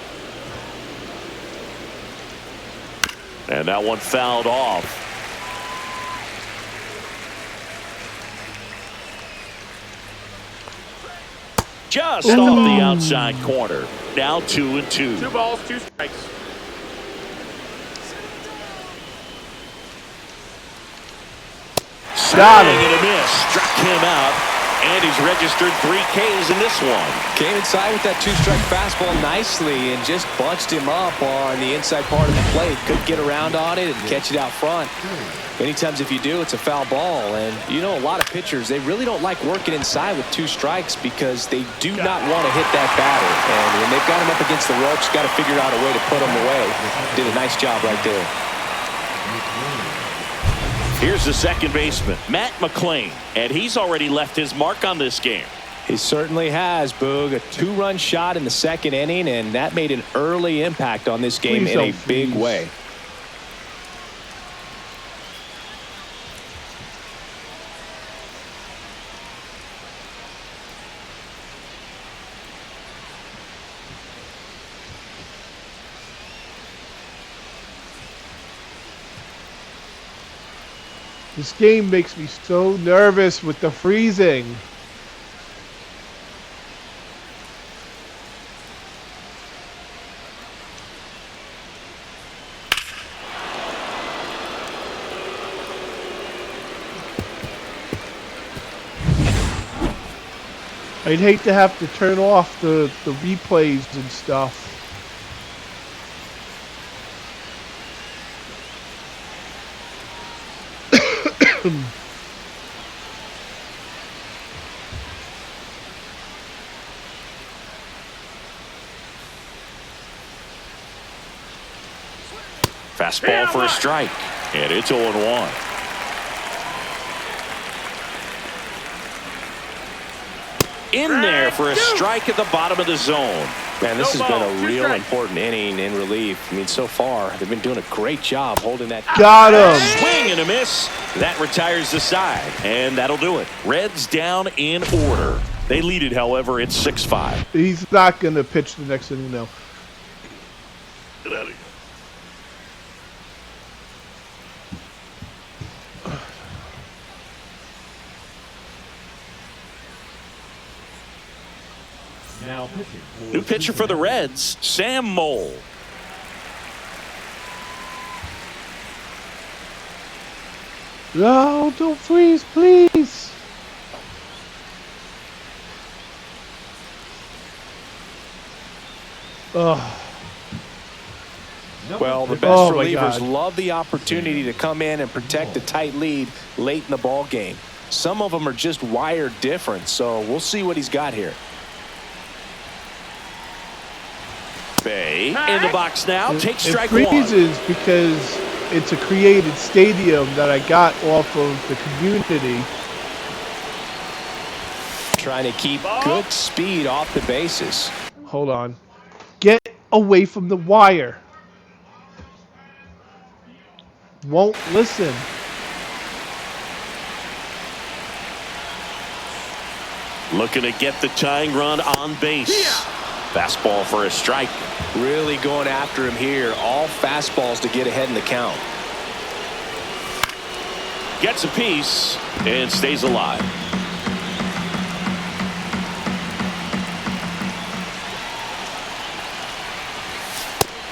And that one fouled off. Just off the outside corner. Now 2-2. 2 balls, 2 strikes. Got him. And a miss. Struck him out. And he's registered 3 Ks in this one. Came inside with that 2-strike fastball nicely and just bunched him up on the inside part of the plate. Couldn't get around on it and catch it out front. Many times if you do, it's a foul ball. And you know, a lot of pitchers, they really don't like working inside with 2 strikes because they do not want to hit that batter. And when they've got him up against the ropes, got to figure out a way to put him away. Did a nice job right there. Here's the second baseman, Matt McClain, and he's already left his mark on this game. He certainly has, Boog. A 2-run shot in the second inning, and that made an early impact on this game in a big way. This game makes me so nervous with the freezing. I'd hate to have to turn off the replays and stuff. Fastball for a strike, and it's 0-1. In there for a strike at the bottom of the zone. Man, this has been a real important inning in relief. I mean, so far, they've been doing a great job holding that. Got him. Swing and a miss. That retires the side, and that'll do it. Reds down in order. They lead it, however, it's 6-5. He's not going to pitch the next inning now. Get out of here. Now pitching for New pitcher for the Reds, Sam Mole. No, don't freeze, please. Oh. Well, the best Oh my relievers God. love the opportunity to come in and protect a tight lead late in the ball game. Some of them are just wired different, so we'll see what he's got here. Bay in the box now. Take strike It one. freezes because it's a created stadium that I got off of the community. Trying to keep good speed off the bases. Hold on. Get away from the wire. Won't listen. Looking to get the tying run on base. Fastball for a strike. Really going after him here. All fastballs to get ahead in the count. Gets a piece and stays alive.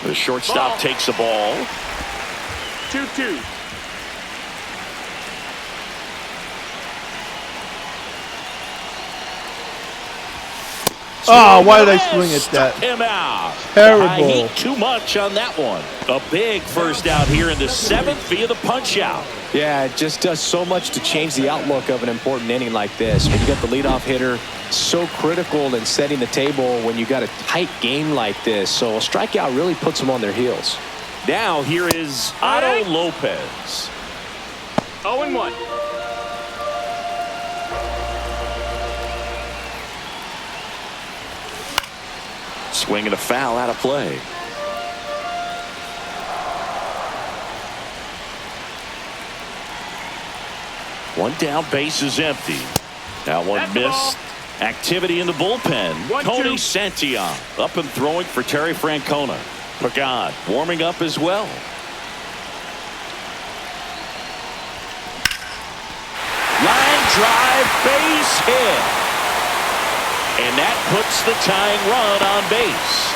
The shortstop takes the ball. 2-2. Oh, why did I swing at Struck that? him out. Terrible. High heat too much on that one. A big first out here in the 7th via the punch out. Yeah, it just does so much to change the outlook of an important inning like this. When you got the leadoff hitter, so critical in setting the table when you got a tight game like this. So a strikeout really puts them on their heels. Now here is Otto Lopez. 0-1. Swinging a foul out of play. One down, base is empty. That one missed. Activity in the bullpen. Tony Santillan up and throwing for Terry Francona. Pagad warming up as well. Line drive, base hit. And that puts the tying run on base.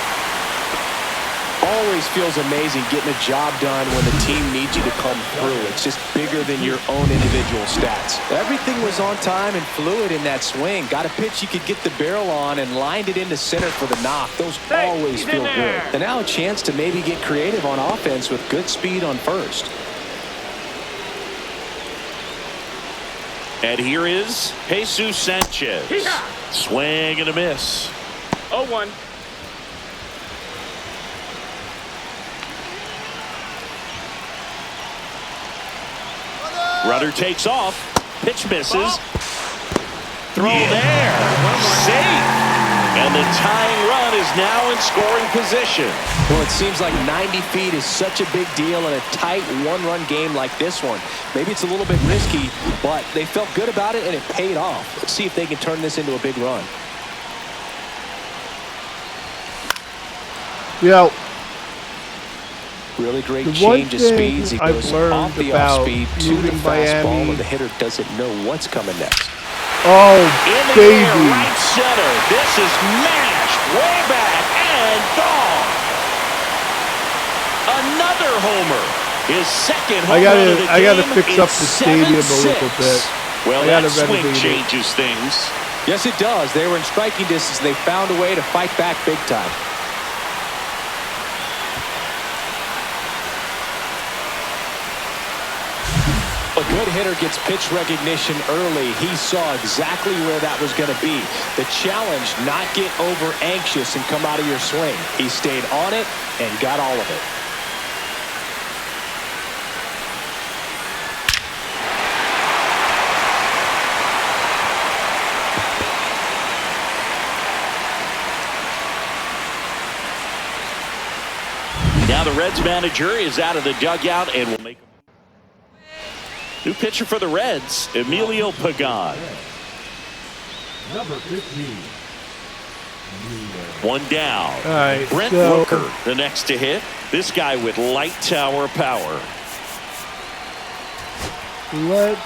Always feels amazing getting a job done when the team needs you to come through. It's just bigger than your own individual stats. Everything was on time and fluid in that swing. Got a pitch you could get the barrel on and lined it into center for the knock. Those always feel good. And now a chance to maybe get creative on offense with good speed on first. And here is Jesus Sanchez. Swing and a miss. 0-1. Runner takes off. Pitch misses. Throw there. Safe. And the tying run is now in scoring position. Well, it seems like 90 feet is such a big deal in a tight one-run game like this one. Maybe it's a little bit risky, but they felt good about it and it paid off. Let's see if they can turn this into a big run. Yeah. Really great The change of one speeds. He thing goes I've learned off the about off-speed to the moving fastball, Miami- and the hitter doesn't know what's coming next. Oh, In the baby. air, right center. This is mashed way back and gone. Another homer. His second home run of the game. I gotta fix up the It's stadium a 7-6. little bit. Well, I that gotta swing renovate it. changes things. Yes, it does. They were in striking distance. They found a way to fight back big time. A good hitter gets pitch recognition early. He saw exactly where that was going to be. The challenge, not get over anxious and come out of your swing. He stayed on it and got all of it. Now the Reds manager is out of the dugout and will make a new pitcher for the Reds, Emilio Pagad. Number 15. One down. All right, Brent so- Rooker, the next to hit. This guy with light tower power. Let's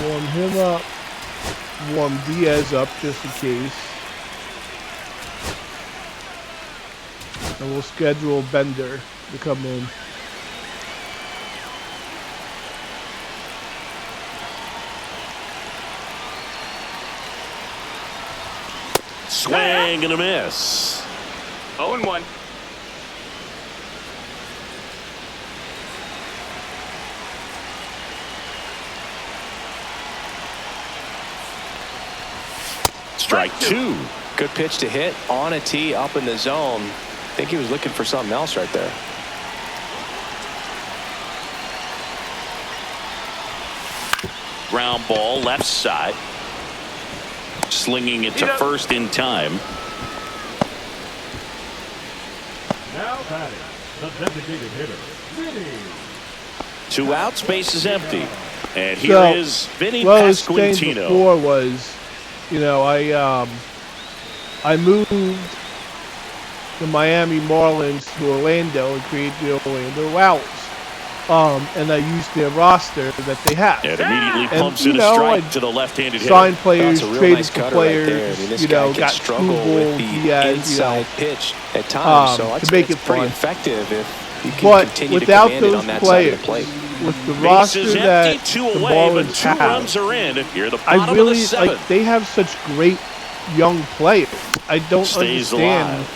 warm him up. Warm Diaz up just in case. And we'll schedule Bender to come in. Swing and a miss. 0-1. Strike two. Good pitch to hit on a tee up in the zone. I think he was looking for something else right there. Ground ball left side. Slinging it to first in time. Now batting, the designated hitter, Vinny. Two outs, base is empty. And here is Vinny what I was saying Pasquantino. before was you know, I moved the Miami Marlins to Orlando and created the Orlando Owls. And I used their roster that they have. It immediately And, pumps you in a know, strike to the left-handed hitter. signed players, That's a real traded nice for cutter right there. I players, mean, this you guy know, can got struggle Skubal, with the Diaz, inside pitch at times. So to that's, make that's it pretty fun. effective if you can But continue to without command it those on that side of players, the plate. with the roster Bases that empty, two the away, but Marlins 2 have, runs are in. Here, the I bottom really of the 7th. like. They have such great young players. I don't Stays understand alive.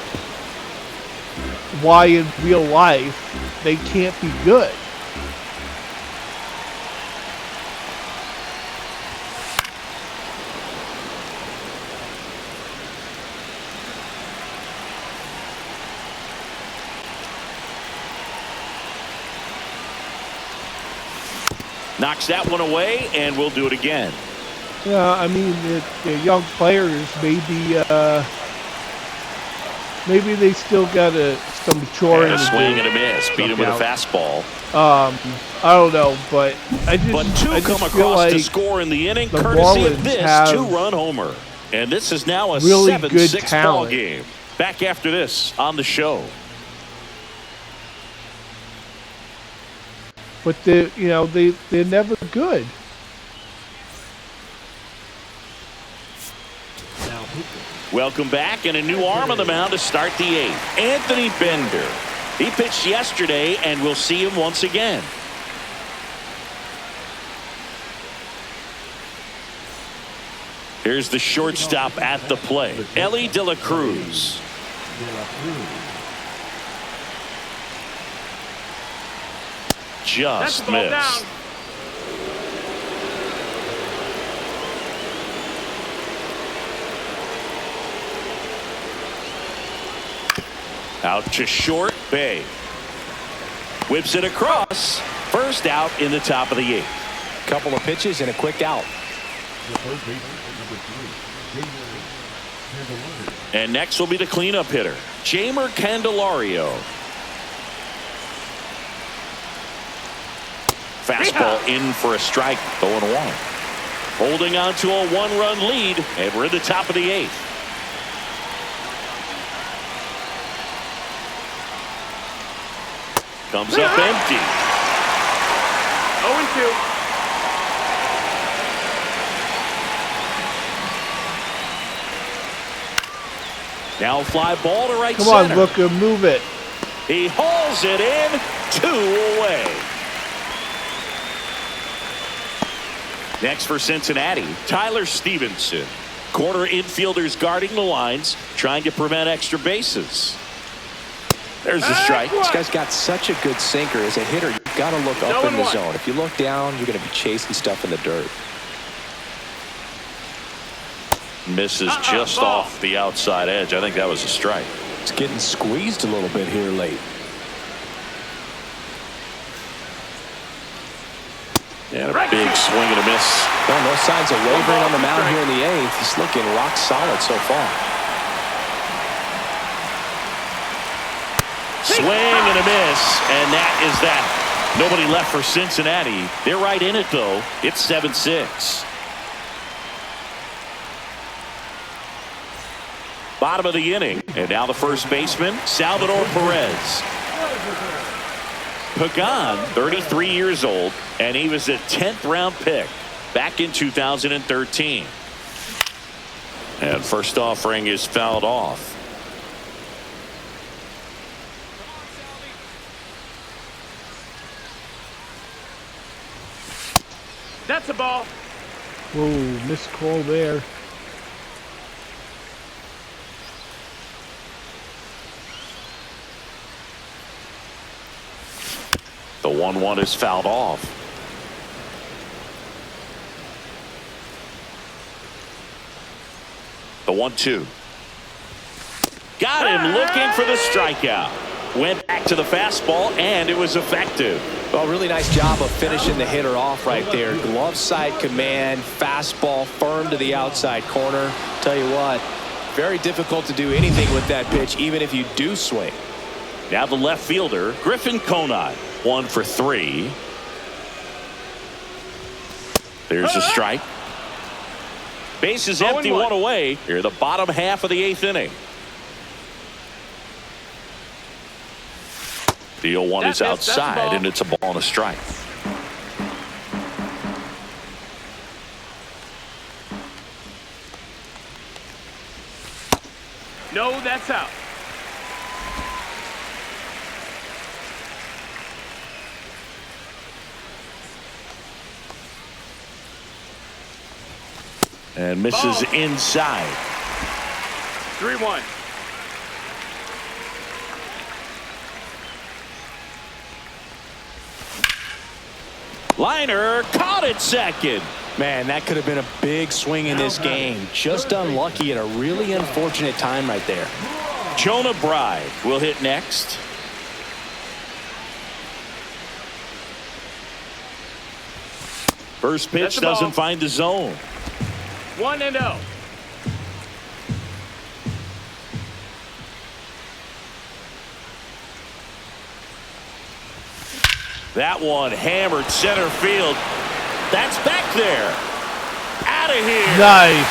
why in real life they can't be good. Knocks that one away, and we'll do it again. Yeah, I mean, the young players maybe they still got some maturing And a to swing do. and a miss. Beat him with a fastball. I don't know, but I But just 2 come feel across like to score in the inning, the courtesy of Marlins this have 2-run homer. And this is now a really good 7-6 ball talent. game. Back after this on the show. but they're never good. Now pitching. Welcome back, and a new arm on the mound to start the 8th. Anthony Bender. He pitched yesterday, and we'll see him once again. Here's the shortstop at the plate, Ellie De La Cruz. De La Cruz. Just That's the ball missed. down. Out to short, Bay. Whips it across. First out in the top of the 8th. Couple of pitches and a quick out. The third baseman, number 3, Jamer Candelario. And next will be the cleanup hitter, Jamer Candelario. Fastball in for a strike, 0-1. Holding on to a 1-run lead, and we're in the top of the 8th. Comes up empty. 0-2. Now fly ball to right Come center. on, Booker, move it. He hauls it in, 2 away. Next for Cincinnati, Tyler Stevenson. Corner infielders guarding the lines, trying to prevent extra bases. There's the strike. This guy's got such a good sinker. As a hitter, you've got to look up in the 0-1. zone. If you look down, you're going to be chasing stuff in the dirt. Misses just ball. off the outside edge. I think that was a strike. It's getting squeezed a little bit here late. And a big swing and a miss. Well, no signs of wavering on the mound here in the 8th. He's looking rock solid so far. Swing and a miss, and that is that. Nobody left for Cincinnati. They're right in it, though. It's 7-6. Bottom of the inning, and now the first baseman, Salvador Perez. Pagan, 33 years old, and he was a 10th round pick back in 2013. And first offering is fouled off. That's a ball. Whoa, missed call there. The 1-1 is fouled off. The 1-2. Got him looking for the strikeout. Went back to the fastball, and it was effective. Well, really nice job of finishing the hitter off right there. Glove side command, fastball firm to the outside corner. Tell you what, very difficult to do anything with that pitch, even if you do swing. Now the left fielder, Griffin Conine, 1 for 3. There's a strike. Base is empty, 1 away. Here, the bottom half of the 8th inning. The 0-1 is outside, and it's a ball and a strike. No, that's out. And misses inside. 3-1. Liner caught it second. Man, that could have been a big swing in this game. Just unlucky at a really unfortunate time right there. Jonah Bride will hit next. First pitch doesn't find the zone. 1-0. That one hammered center field. That's back there. Out of here. Nice.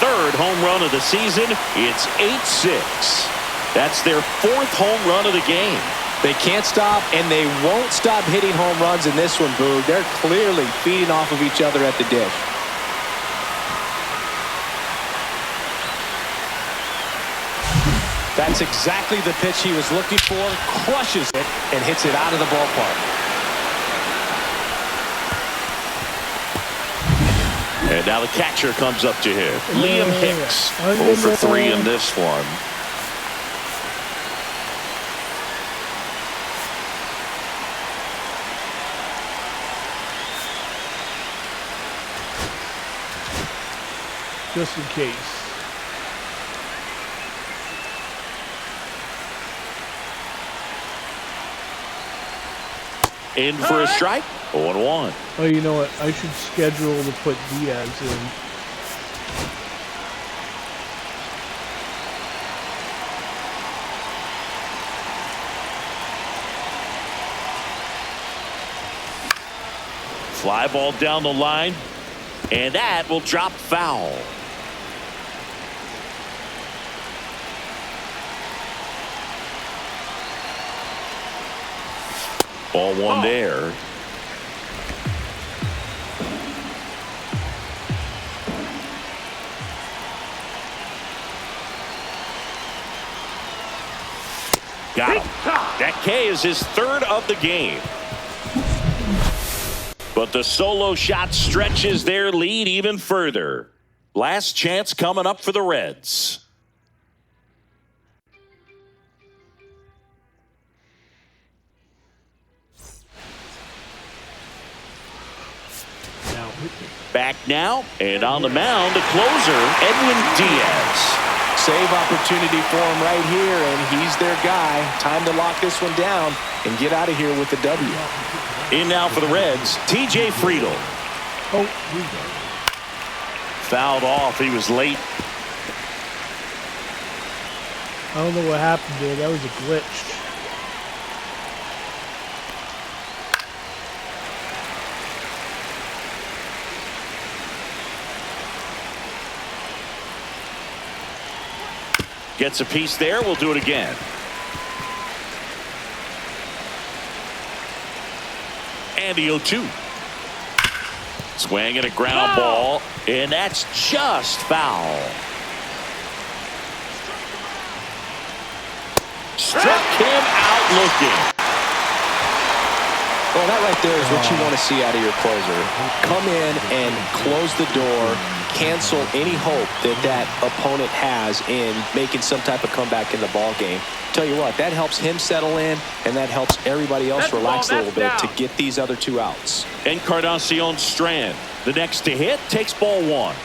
Third home run of the season. It's 8-6. That's their 4th home run of the game. They can't stop, and they won't stop hitting home runs in this one, Boog. They're clearly feeding off of each other at the dish. That's exactly the pitch he was looking for. Crushes it and hits it out of the ballpark. And now the catcher comes up to him. Liam Hicks, 0 for 3 in this one. Just in case. In for a strike. 0-1. Oh, you know what? I should schedule to put Diaz in. Fly ball down the line. And that will drop foul. Ball one there. Got him. That K is his 3rd of the game. But the solo shot stretches their lead even further. Last chance coming up for the Reds. Back now, and on the mound, the closer, Edwin Diaz. Save opportunity for him right here, and he's their guy. Time to lock this one down and get out of here with the W. In now for the Reds, TJ Friedl. Oh, Fouled off. He was late. I don't know what happened there. That was a glitch. Gets a piece there. We'll do it again. And the 0-2. Swing and a ground ball. And that's just foul. Struck him out looking. Well, that right there is what you want to see out of your closer. Come in and close the door, cancel any hope that that opponent has in making some type of comeback in the ball game. Tell you what, that helps him settle in, and that helps everybody else relax a little bit to get these other 2 outs. Encarnacion Strand, the next to hit, takes ball 1.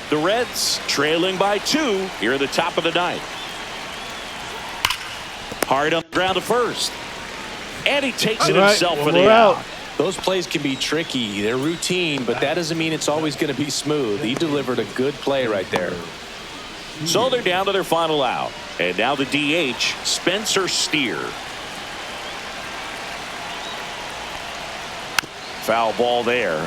The Reds trailing by 2 here at the top of the 9th. Hard on the ground to first. And he takes it himself for the out. Those plays can be tricky. They're routine, but that doesn't mean it's always going to be smooth. He delivered a good play right there. So they're down to their final out. And now the DH, Spencer Steer. foul ball there.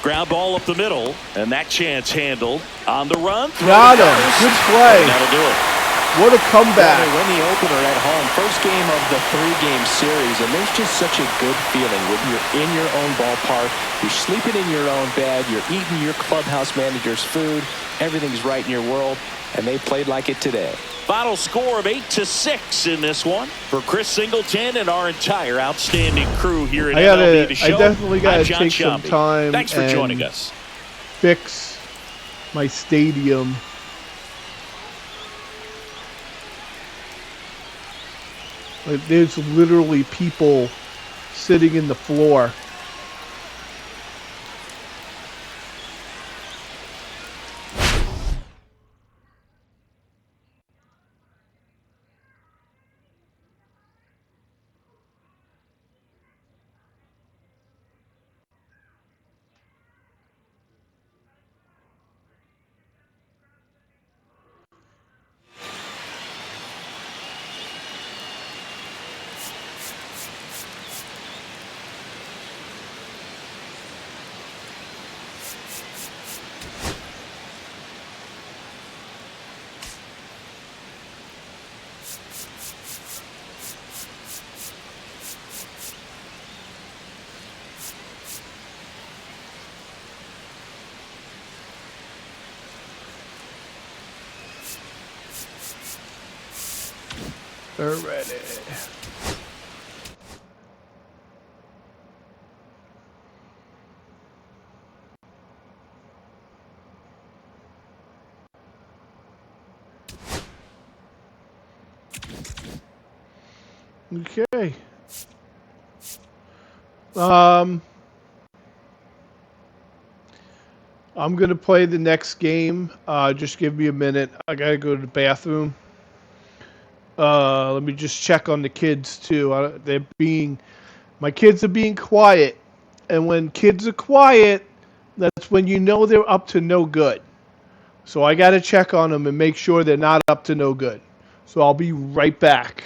Ground ball up the middle, and that chance handled on the run. Got him. Good play. That'll do it. What a comeback. They win the opener at home. First game of the 3-game series, and there's just such a good feeling when you're in your own ballpark. You're sleeping in your own bed. You're eating your clubhouse manager's food. Everything's right in your world, and they played like it today. Final score of 8-6 in this one. For Chris Singleton and our entire outstanding crew here at MLB The Show. I definitely got to take some Shambi. time. Thanks for joining us. Fix my stadium. Like, there's literally people sitting in the floor. They're ready. Okay. I'm gonna play the next game. Just give me a minute. I gotta go to the bathroom. Let me just check on the kids too. My kids are being quiet, and when kids are quiet, that's when you know they're up to no good. So I gotta check on them and make sure they're not up to no good. So I'll be right back.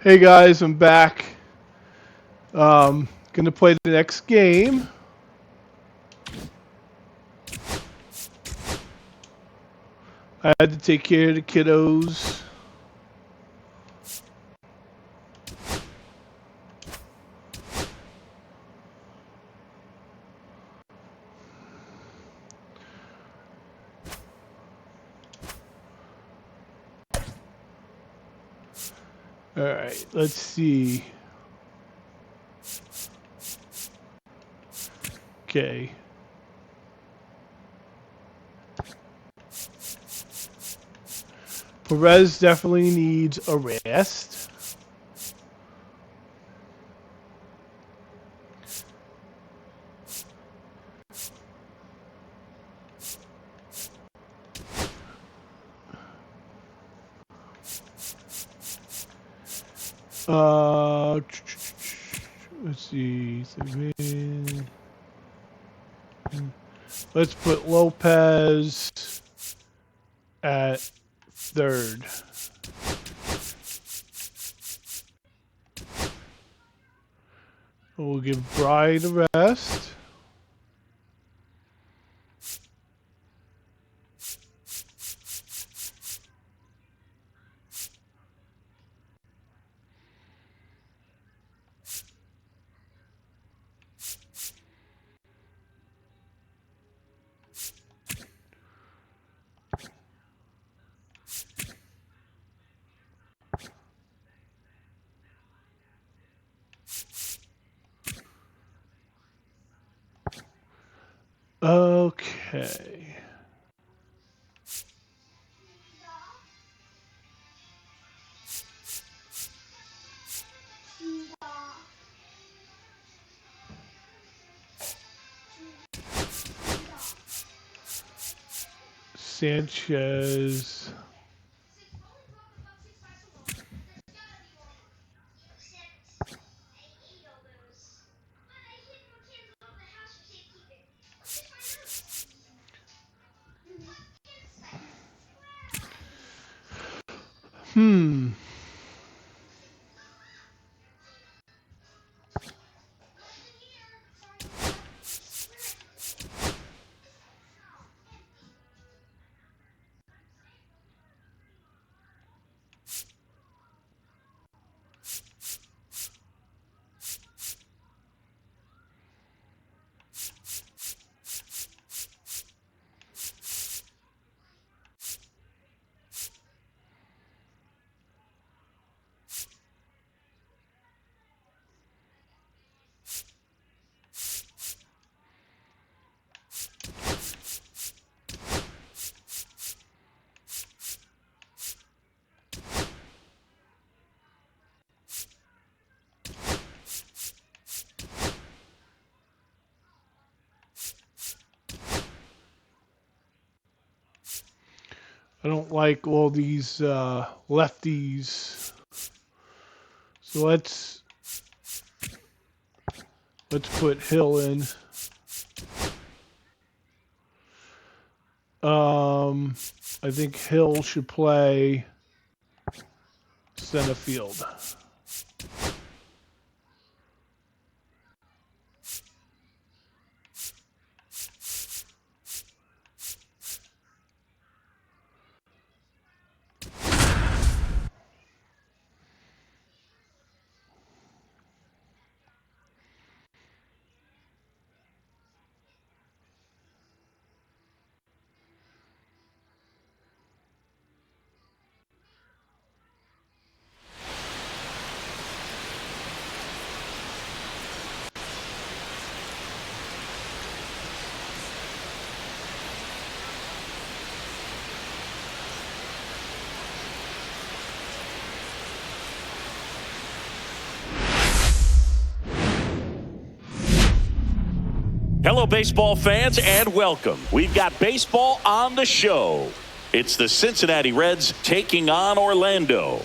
Hey guys, I'm back. Gonna play the next game. I had to take care of the kiddos. Alright, let's see. Okay. Perez definitely needs a rest. Let's see. Let's put Lopez at third. We'll give Bry the rest. Okay. Sanchez. I don't like all these lefties. So let's put Hill in. I think Hill should play center field. Hello, baseball fans, and welcome. We've got baseball on the show. It's the Cincinnati Reds taking on Orlando.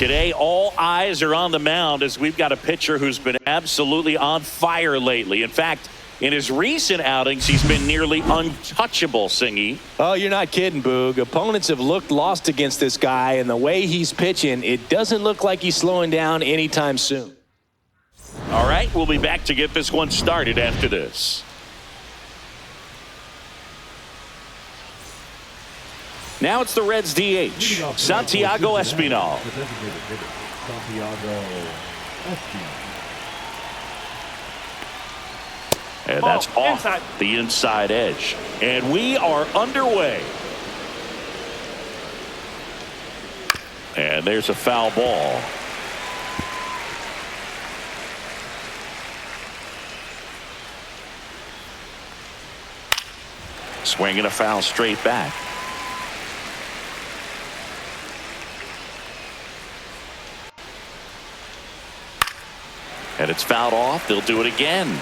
Today, all eyes are on the mound as we've got a pitcher who's been absolutely on fire lately. In fact, in his recent outings, he's been nearly untouchable, Singy. Oh, you're not kidding, Boog. Opponents have looked lost against this guy, and the way he's pitching, it doesn't look like he's slowing down anytime soon. All right, we'll be back to get this one started after this. Now it's the Reds DH, Santiago Espinal. And that's off the inside edge. And we are underway. And there's a foul ball. Swinging a foul straight back. And it's fouled off. They'll do it again.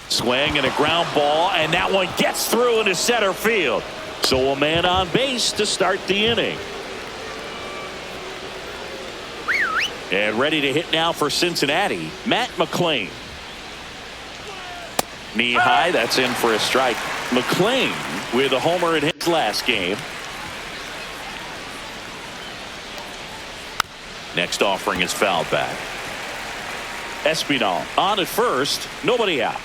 Swing and a ground ball, and that one gets through into center field. So a man on base to start the inning. And ready to hit now for Cincinnati, Matt McClain. Knee high, that's in for a strike. McClain with a homer in his last game. Next offering is fouled back. Espinal on at first, nobody out.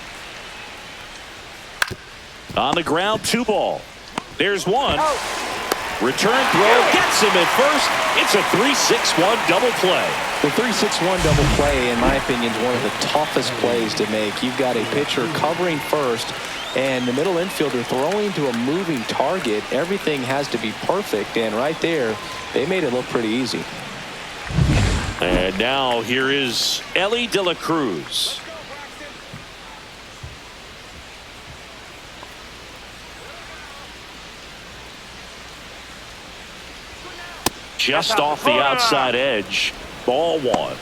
On the ground, 2 ball. There's one. Return throw gets him at first. It's a 3-6-1 double play. The 3-6-1 double play, in my opinion, is one of the toughest plays to make. You've got a pitcher covering first, and the middle infielder throwing to a moving target. Everything has to be perfect, and right there, they made it look pretty easy. And now here is Ellie De La Cruz. Just off the outside edge. Ball 1.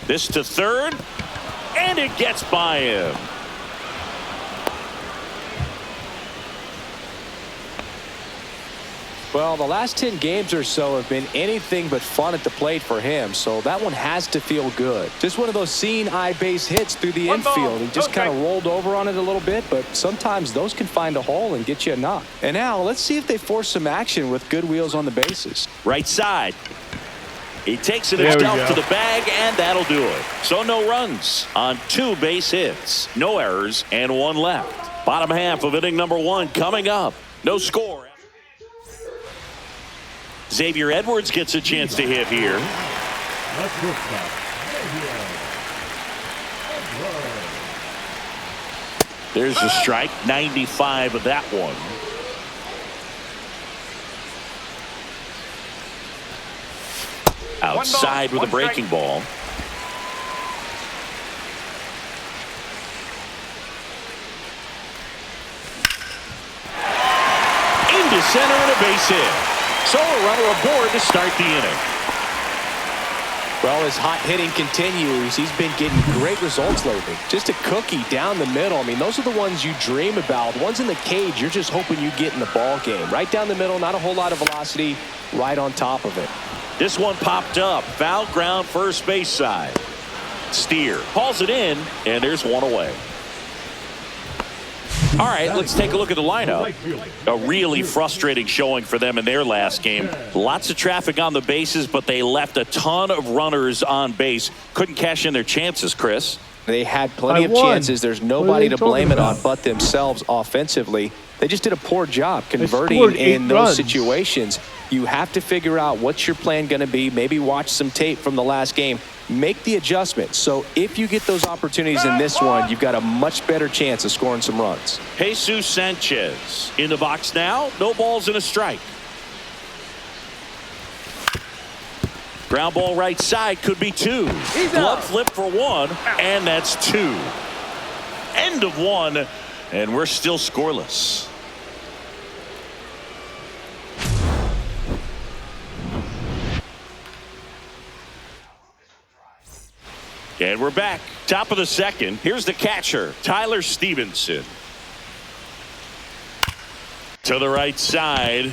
This to third, and it gets by him. Well, the last 10 games or so have been anything but fun at the plate for him, so that one has to feel good. Just one of those seeing eye base hits through the infield. He just kind of rolled over on it a little bit, but sometimes those can find a hole and get you a knock. And now let's see if they force some action with good wheels on the bases. Right side. He takes it himself to the bag, and that'll do it. So no runs on 2 base hits, no errors, and 1 left. Bottom half of inning number 1 coming up. No score. Xavier Edwards gets a chance to hit here. There's a strike, 95 of that one. Outside with a breaking ball. Into center and a base hit. So a runner aboard to start the inning. Well, his hot hitting continues. He's been getting great results lately. Just a cookie down the middle. I mean, those are the ones you dream about. Ones in the cage, you're just hoping you get in the ball game. Right down the middle, not a whole lot of velocity, right on top of it. This one popped up. Foul ground, first base side. Steer hauls it in, and there's one away. All right, let's take a look at the lineup. A really frustrating showing for them in their last game. Lots of traffic on the bases, but they left a ton of runners on base. Couldn't cash in their chances, Chris. They had plenty of chances. There's nobody to blame it on but themselves offensively. They just did a poor job converting in those situations. You have to figure out what's your plan going to be. Maybe watch some tape from the last game. Make the adjustment. So if you get those opportunities in this one, you've got a much better chance of scoring some runs. Jesus Sanchez in the box now. No balls and a strike. Ground ball right side, could be 2. Glove flip for 1, and that's 2. End of 1, and we're still scoreless. And we're back. Top of the second. Here's the catcher, Tyler Stevenson. To the right side.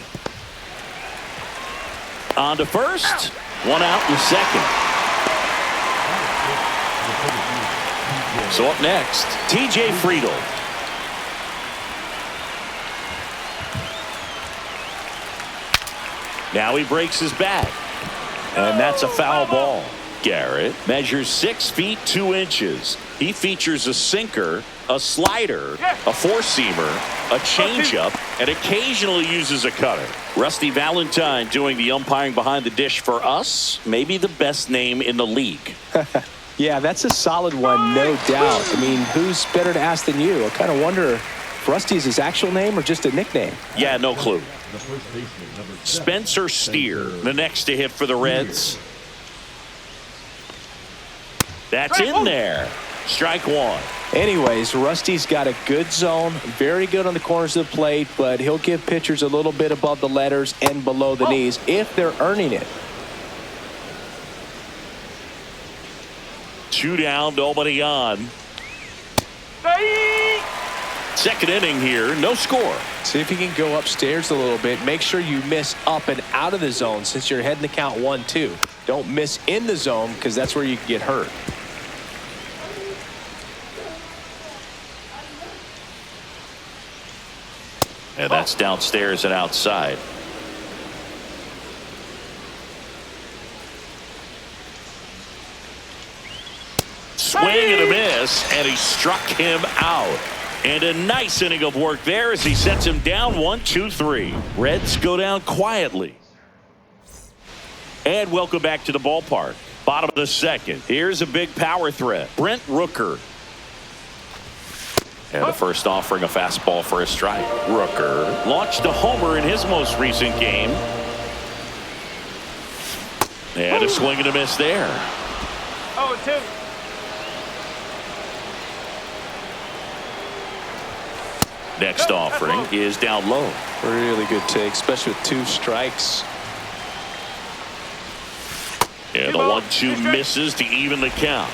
On to first. One out in the second. So up next, TJ Friedel. Now he breaks his back. And that's a foul ball. Garrett measures 6 feet 2 inches. He features a sinker, a slider, a four-seamer, a changeup, and occasionally uses a cutter. Rusty Valentine doing the umpiring behind the dish for us. Maybe the best name in the league. Yeah, that's a solid one, no doubt. I mean, who's better to ask than you? I kind of wonder if Rusty is his actual name or just a nickname. Yeah, no clue. Spencer Steer, the next to hit for the Reds. That's in there. Strike one. Anyways, Rusty's got a good zone, very good on the corners of the plate, but he'll give pitchers a little bit above the letters and below the knees if they're earning it. 2 down, nobody on. Second inning here, no score. See if you can go upstairs a little bit. Make sure you miss up and out of the zone since you're heading the count 1-2. Don't miss in the zone because that's where you can get hurt. And that's downstairs and outside. Swing and a miss, and he struck him out. And a nice inning of work there as he sets him down 1-2-3. Reds go down quietly. And welcome back to the ballpark. Bottom of the second. Here's a big power threat. Brent Rooker. And the first offering a fastball for a strike. Rooker launched a homer in his most recent game. And a swing and a miss there. 0-2. Next offering is down low. Really good take, especially with 2 strikes. And the 1-2 misses to even the count.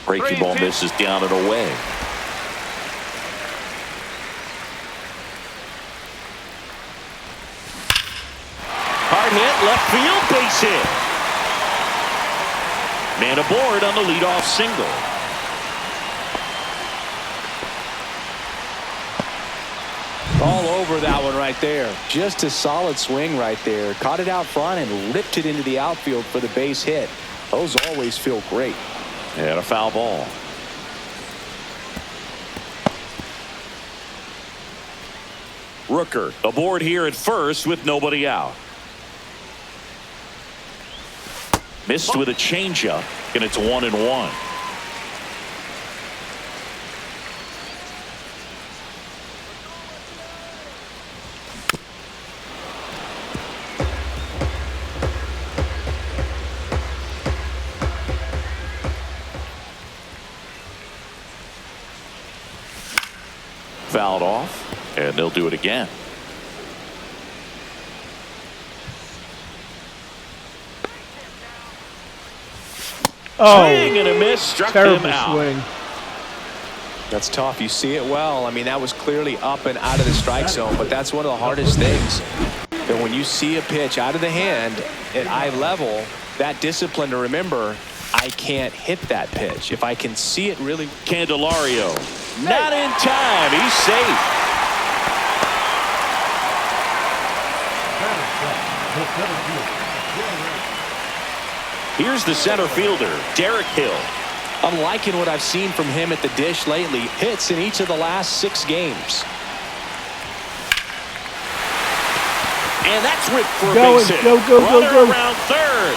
Breaking ball misses down and away. Hard hit, left field, base hit. Man aboard on the leadoff single. All over that one right there. Just a solid swing right there. Caught it out front and ripped it into the outfield for the base hit. Those always feel great. And a foul ball. Rooker aboard here at first with nobody out. Missed with a changeup, and it's 1-1. Fouled off, and they'll do it again. Oh, swing and a miss, struck him terrible out. swing. That's tough. You see it well. I mean, that was clearly up and out of the strike zone, but that's one of the hardest things. That when you see a pitch out of the hand at eye level, that discipline to remember, I can't hit that pitch. If I can see it really. Candelario, not in time. He's safe. Here's the center fielder, Derek Hill. I'm liking what I've seen from him at the dish lately. Hits in each of the last 6 games. And that's ripped for a Going, base hit. go, go, go, Runner go. around third.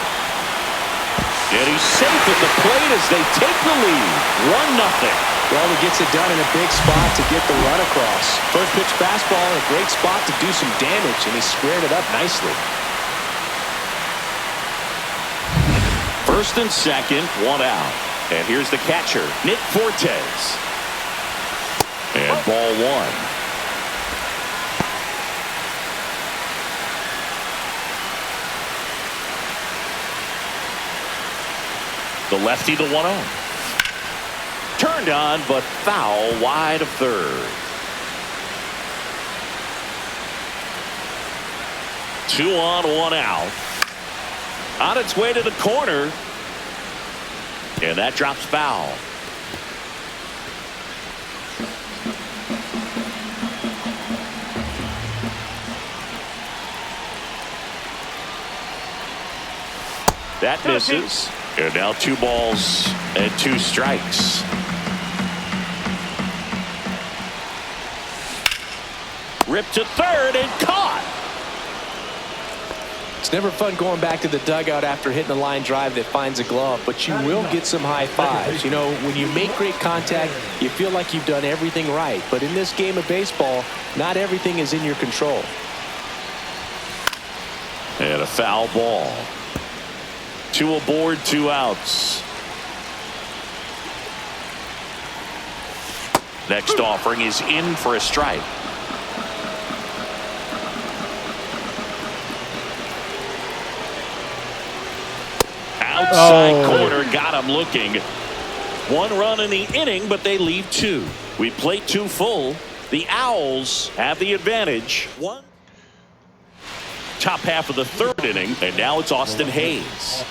And he's safe at the plate as they take the lead. 1-0. Well, he gets it done in a big spot to get the run across. First pitch fastball in a great spot to do some damage, and he squared it up nicely. First and second, 1 out. And here's the catcher, Nick Fortes. And ball 1. The lefty to 1-0. Turned on, but foul wide of third. 2 on, 1 out. On its way to the corner. And that drops foul. That misses. And now 2 balls and 2 strikes. Ripped to third and caught. It's never fun going back to the dugout after hitting a line drive that finds a glove, but you will get some high fives. You know, when you make great contact, you feel like you've done everything right. But in this game of baseball, not everything is in your control. And a foul ball. 2 aboard, 2 outs. Next offering is in for a strike. Outside corner, got him looking. 1 run in the inning, but they leave 2. We played 2 full. The Owls have the advantage. Top half of the 3rd inning, and now it's Austin Hayes.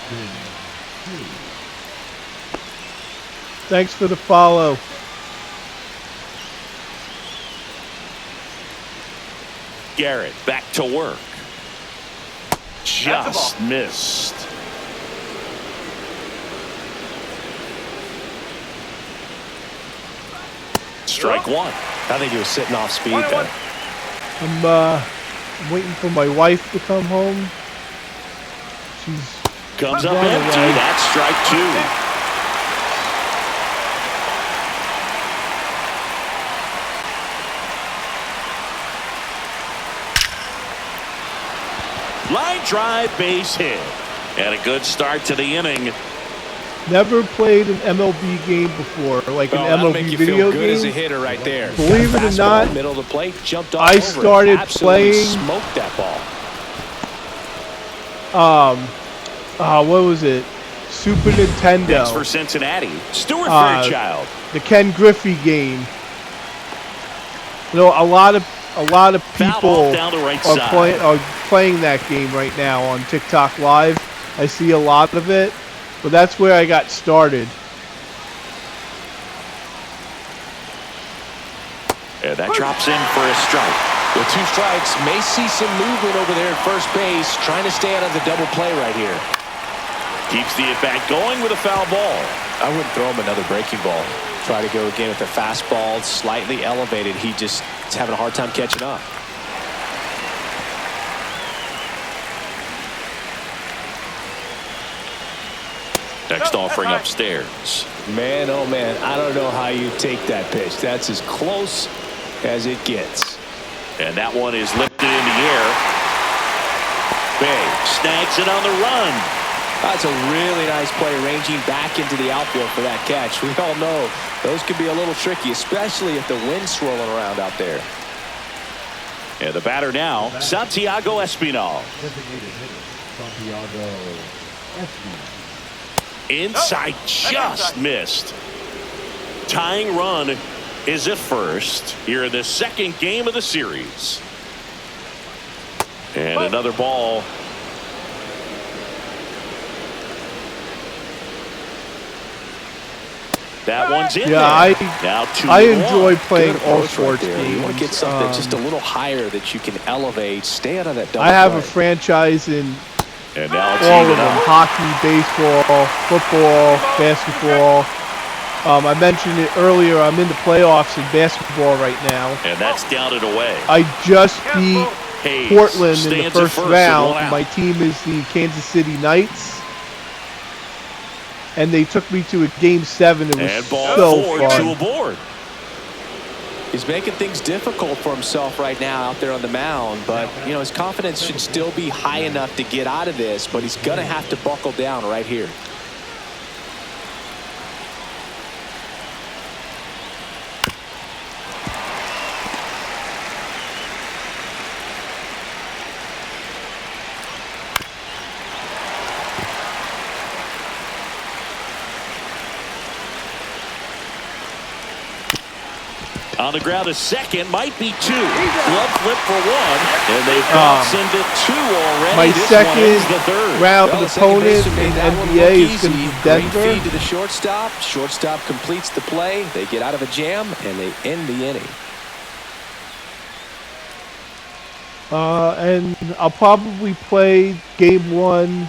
Thanks for the follow. Garrett back to work. Just missed. Strike 1. I think he was sitting off speed there. I'm waiting for my wife to come home. She's comes up empty. That's strike 2. Line drive, base hit. And a good start to the inning. Never played an MLB game before, like an MLB make you video feel good game. as a hitter right there. Believe it or not, middle of the plate, jumped all I over started it. Absolutely playing. Smoked that ball. What was it? Super Nintendo. Next for Cincinnati, Stuart Fairchild. The Ken Griffey game. You know, a lot of people down the right are playing that game right now on TikTok Live. I see a lot of it. But that's where I got started. And that drops in for a strike. With 2 strikes, may see some movement over there at first base, trying to stay out of the double play right here. Keeps the at-bat going with a foul ball. I wouldn't throw him another breaking ball. Try to go again with the fastball, slightly elevated. He just is having a hard time catching up. Next offering upstairs. Man, oh man, I don't know how you take that pitch. That's as close as it gets. And that one is lifted in the air. Bay snags it on the run. That's a really nice play, ranging back into the outfield for that catch. We all know those can be a little tricky, especially if the wind's swirling around out there. And the batter now, Santiago Espinal. Santiago Espinal. Inside, just missed. Tying run is at first here in the 2nd game of the series. And another ball. That one's in there. I enjoy playing all sports games. You want to get something just a little higher that you can elevate. Stay out of that double I have play. a franchise in and now it's all of even them: up. hockey, baseball, football, basketball. I mentioned it earlier. I'm in the playoffs in basketball right now. And that's down and away. I just beat Hayes Portland in the stands at first first round. and 1 out. My team is the Kansas City Knights. And they took me to a Game 7. It was And ball so 4, fun. 2 aboard. He's making things difficult for himself right now out there on the mound, but you know his confidence should still be high enough to get out of this, but he's gonna have to buckle down right here. On the ground, a second, might be two. Glove flip for one, and they've crossed into two already. My this second one ends the third. round Well, opponent in NBA is going to be Denver. Great feed to the shortstop. Shortstop completes the play. They get out of a jam, and they end the inning. And I'll probably play game one.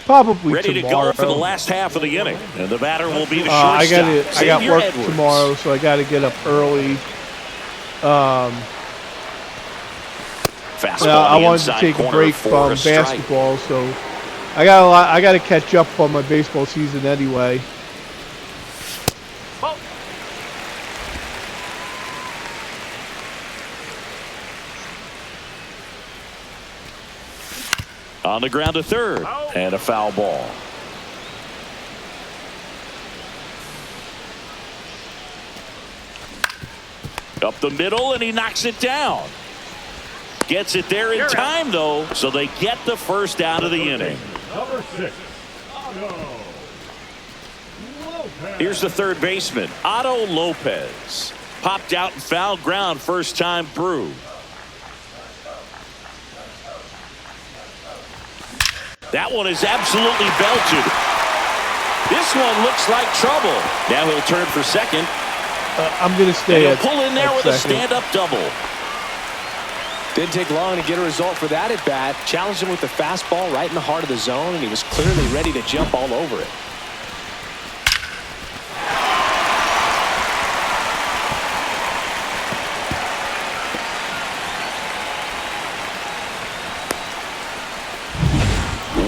Probably ready tomorrow. to go for the last half of the inning, and the batter will be the I shortstop. got work tomorrow, so I got to get up early. I wanted to take a break from basketball, so I got to catch up on my baseball season anyway. On the ground to third, and a foul ball. Up the middle, and he knocks it down. Gets it there in time, though, so they get the first out of the inning. Number 6. Here's the third baseman, Otto Lopez. Popped out and foul ground first time through. That one is absolutely belted. This one looks like trouble. Now he'll turn for second. I'm going to stay and he'll pull in there with second. a stand-up double. Didn't take long to get a result for that at bat. Challenged him with the fastball right in the heart of the zone, and he was clearly ready to jump all over it.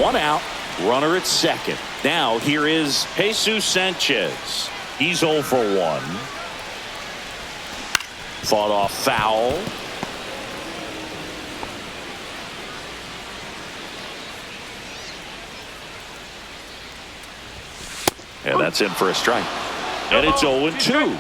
One out, runner at second. Now here is Jesus Sanchez. He's 0 for 1. Fought off foul. And that's in for a strike. And it's 0-2.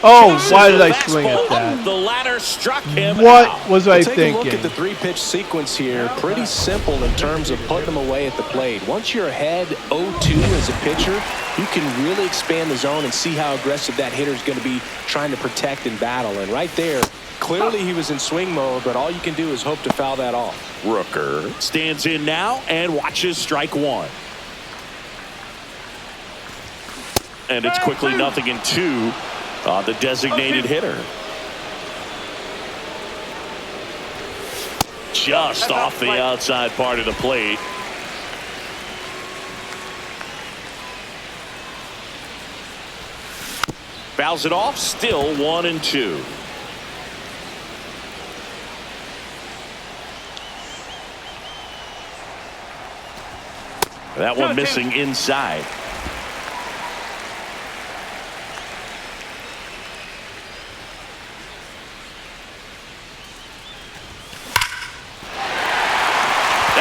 Oh, why did I swing at that? The ladder struck him. What out. was I Take thinking? a look at the three-pitch sequence here. Pretty simple in terms of putting them away at the plate. Once you're ahead 0-2 as a pitcher, you can really expand the zone and see how aggressive that hitter is going to be trying to protect and battle. And right there, clearly he was in swing mode, but all you can do is hope to foul that off. Rooker stands in now and watches strike one. And it's quickly 0-2 on the designated hitter. Just off the outside part of the plate. Fouls it off, still 1-2. That one missing inside.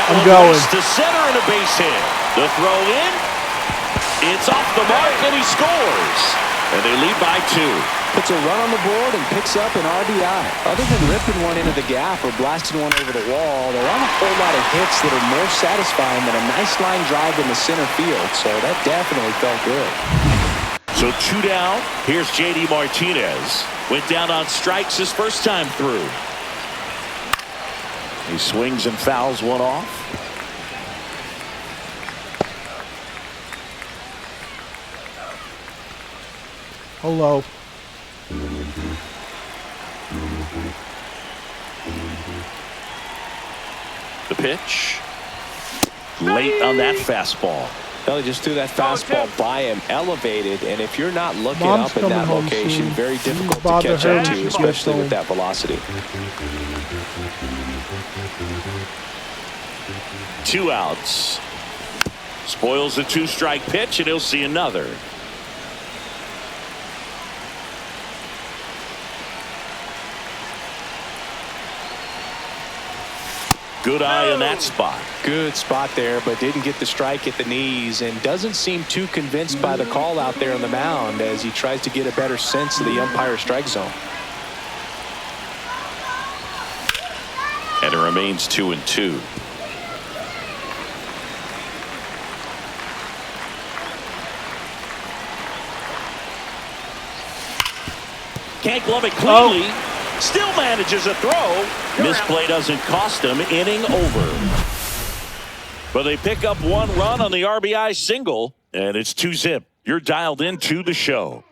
I'm going to center and a base hit. The throw in. It's off the mark and he scores. And they lead by 2. Puts a run on the board and picks up an RBI. Other than ripping one into the gap or blasting one over the wall, there aren't a whole lot of hits that are more satisfying than a nice line drive in the center field. So that definitely felt good. So 2 down. Here's J.D. Martinez. Went down on strikes his first time through. He swings and fouls one off. Hello. The pitch. Late on that fastball. Well, he just threw that fastball by him, elevated, and if you're not looking Mom's up in that coming home location, soon. very difficult to Bother catch her up when to, she gets especially home. with that velocity. 2 outs. Spoils the 2-strike pitch, and he'll see another. Good eye in that spot. Good spot there, but didn't get the strike at the knees and doesn't seem too convinced by the call out there on the mound as he tries to get a better sense of the umpire strike zone. And it remains 2-2. Can't glove it cleanly. Still manages a throw. Misplay doesn't cost him. Inning over. But they pick up 1 run on the RBI single, and it's 2-zip. You're dialed into the show.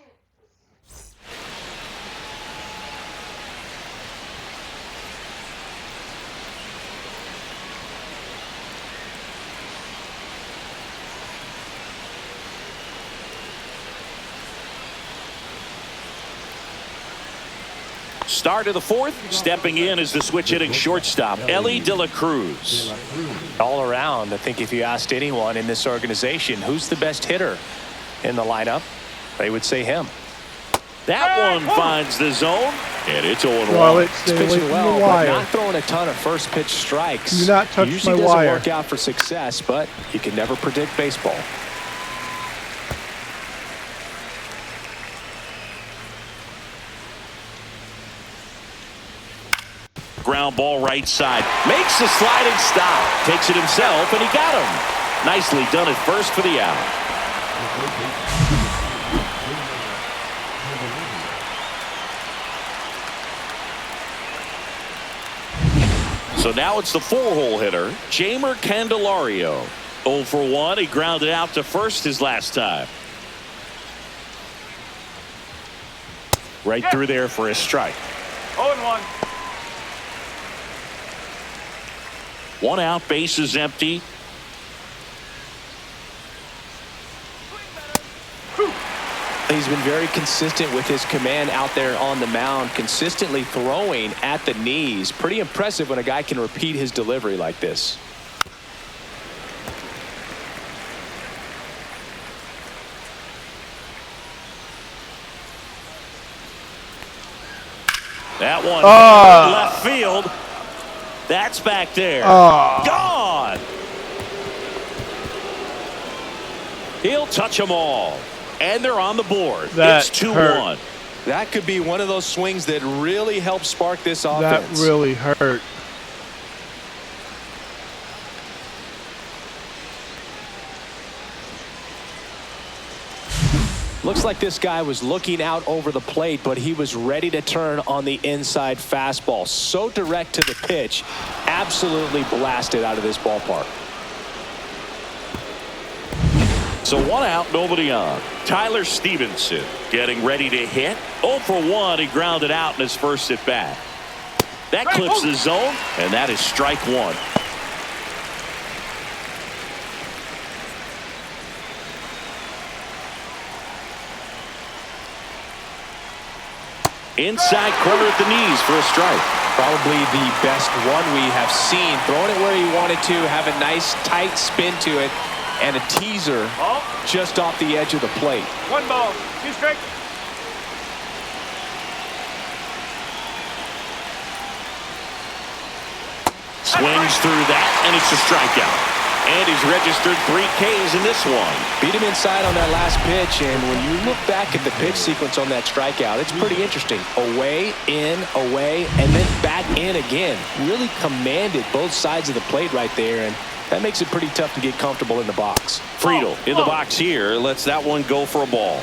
Start of the 4th. Stepping in is the switch hitting shortstop, Ellie De La Cruz. All around, I think if you asked anyone in this organization who's the best hitter in the lineup, they would say him. That one finds the zone, and it's 0-1. It's Pitching well, but not throwing a ton of first pitch strikes. Do not touch Usually my doesn't wire. work out for success, but you can never predict baseball. Ground ball right side. Makes the sliding stop. Takes it himself, and he got him. Nicely done at first for the out. So now it's the 4-hole hitter, Jeimer Candelario. 0 for 1. He grounded out to first his last time. Right through there for a strike. 0-1. 1 out, base is empty. He's been very consistent with his command out there on the mound, consistently throwing at the knees. Pretty impressive when a guy can repeat his delivery like this. That one left field. That's back there. Gone. He'll touch them all. And they're on the board. It's 2-1. That could be one of those swings that really helps spark this offense. That really hurt. Looks like this guy was looking out over the plate, but he was ready to turn on the inside fastball. So direct to the pitch. Absolutely blasted out of this ballpark. So 1 out, nobody on. Tyler Stevenson getting ready to hit. 0 for 1. He grounded out in his first at bat. That clips the zone, and that is strike 1. Inside corner at the knees for a strike. Probably the best one we have seen. Throwing it where he wanted to, have a nice tight spin to it, and a teaser just off the edge of the plate. 1 ball, 2 strikes. Swings through that, and it's a strikeout. And he's registered 3 Ks in this one. Beat him inside on that last pitch, and when you look back at the pitch sequence on that strikeout, it's pretty interesting. Away, in, away, and then back in again. Really commanded both sides of the plate right there, and that makes it pretty tough to get comfortable in the box. Friedel in the box here. Lets that one go for a ball.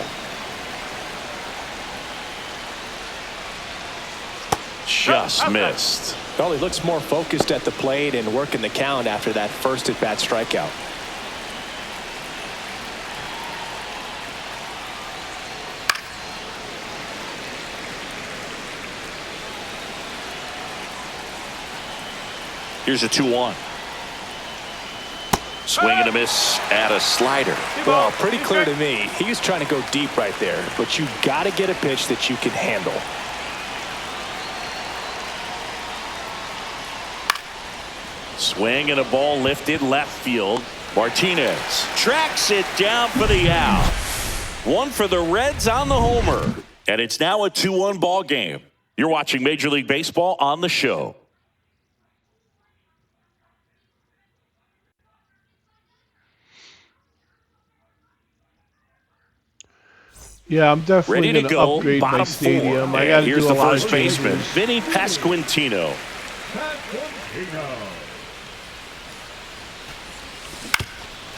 Just missed. Well, he looks more focused at the plate and working the count after that first at-bat strikeout. Here's a 2-1. Swing and a miss at a slider. Well, pretty clear to me. He was trying to go deep right there, but you got to get a pitch that you can handle. Swing and a ball lifted left field. Martinez tracks it down for the out. 1 for the Reds on the homer. And it's now a 2-1 ball game. You're watching Major League Baseball on the show. Yeah, I'm definitely Ready to going to go. upgrade my Bottom stadium. 4. I got to Here's do the a lot first of baseman, changes. Vinny Pasquantino.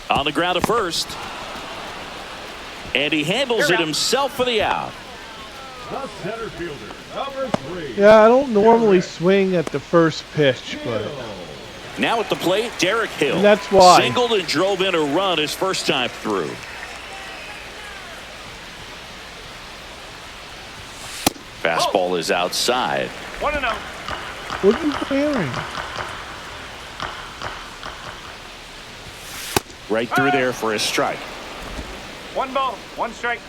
On the ground at first. And he handles it himself for the out. The center fielder, number 3. Yeah, I don't normally swing at the first pitch, but Now at the plate, Derek Hill. and that's why. Singled and drove in a run his first time through. Fastball is outside. 1-0. What are you hearing? Right through there for a strike. 1 ball, 1 strike.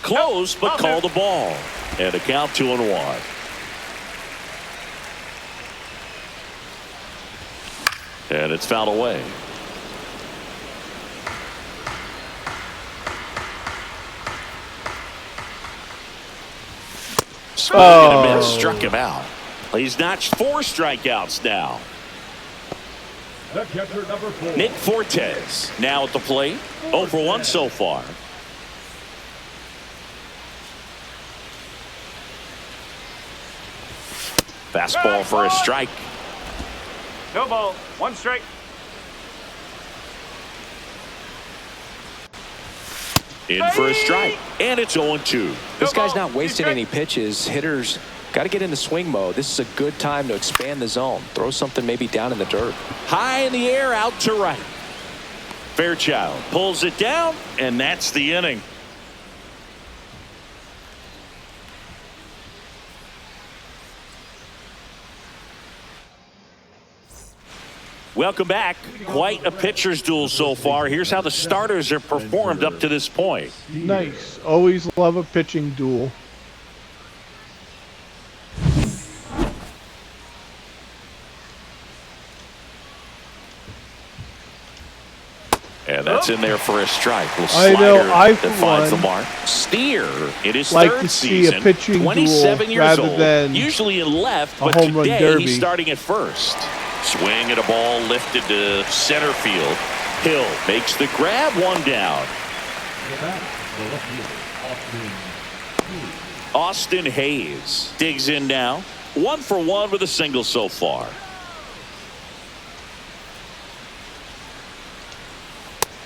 Close, but called a ball. And a count 2-1. And it's fouled away. Swing and a miss, struck him out. He's notched 4 strikeouts now. The catcher, number 4. Nick Fortes now at the plate. 0 for 1 so far. Fastball for a strike. No ball, 1 strike. In for a strike. And it's 0-2. This guy's not wasting any pitches. Hitters got to get into swing mode. This is a good time to expand the zone. Throw something maybe down in the dirt. High in the air, out to right. Fairchild pulls it down, and that's the inning. Welcome back. Quite a pitcher's duel so far. Here's how the starters have performed up to this point. Nice. Always love a pitching duel. And that's in there for a strike. I know, I that finds the for mark. Steer in his like third to see season. a pitching 27 duel years rather old. than Usually in left, a but home run today derby. he's starting at first. Swing at a ball lifted to center field. Hill makes the grab, 1 down. Austin Hayes digs in now. 1 for 1 with a single so far.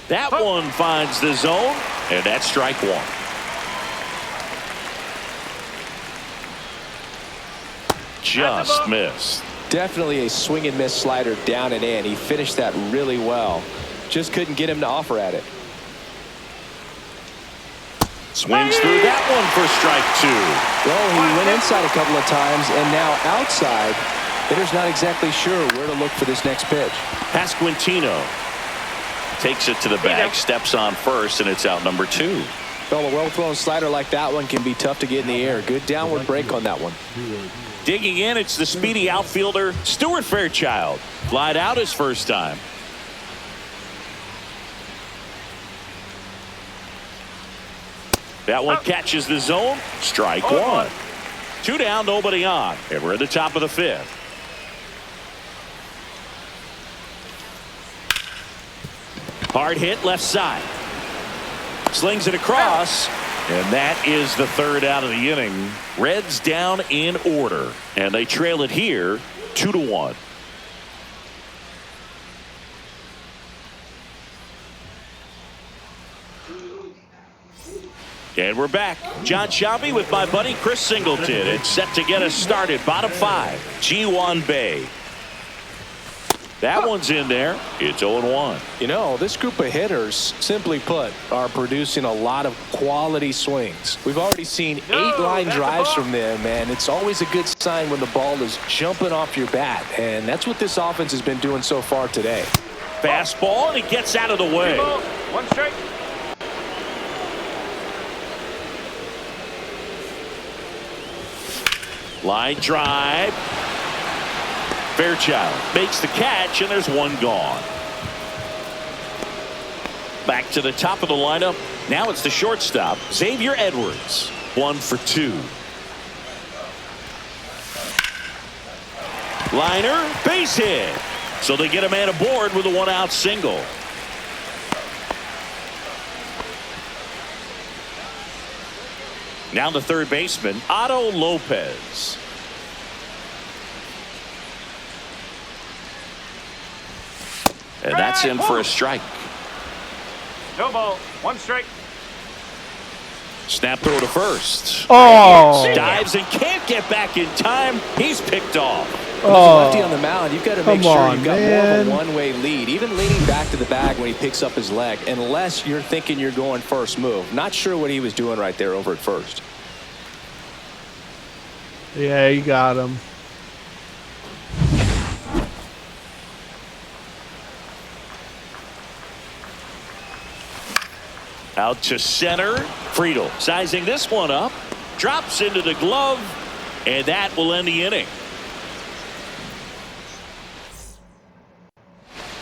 That one finds the zone, and that's strike 1. Just missed. Definitely a swing and miss slider down and in. He finished that really well. Just couldn't get him to offer at it. Swings through that one for strike 2. Well, he went inside a couple of times, and now outside. Hitter's not exactly sure where to look for this next pitch. Pasquantino takes it to the bag, steps on first, and it's out number 2. Well, a well-thrown slider like that one can be tough to get in the air. Good downward break on that one. Digging in, it's the speedy outfielder, Stuart Fairchild. Flied out his first time. That one catches the zone. Strike 1. 2 down, nobody on. And we're at the top of the 5th. Hard hit left side. Slings it across. And that is the 3rd out of the inning. Reds down in order. And they trail it here 2-1. And we're back. John Shelby with my buddy Chris Singleton. It's set to get us started. Bottom 5. G1 Bay. That one's in there. It's 0-1. You know, this group of hitters, simply put, are producing a lot of quality swings. We've already seen 8 line drives from them, and it's always a good sign when the ball is jumping off your bat. And that's what this offense has been doing so far today. Fastball, and it gets out of the way. 1 strike. Line drive. Fairchild makes the catch, and there's 1 gone. Back to the top of the lineup. Now it's the shortstop, Xavier Edwards. 1 for 2. Liner, base hit. So they get a man aboard with a 1-out single. Now the third baseman, Otto Lopez. And that's in for a strike. No ball. One strike. Snap throw to first. Oh. Dives and can't get back in time. He's picked off. As a lefty on the mound, you've got to make sure on, you've got more man. of a one-way lead. Even leaning back to the bag when he picks up his leg, unless you're thinking you're going first move. Not sure what he was doing right there over at first. Yeah, you got him. Out to center. Friedel sizing this one up. Drops into the glove. And that will end the inning.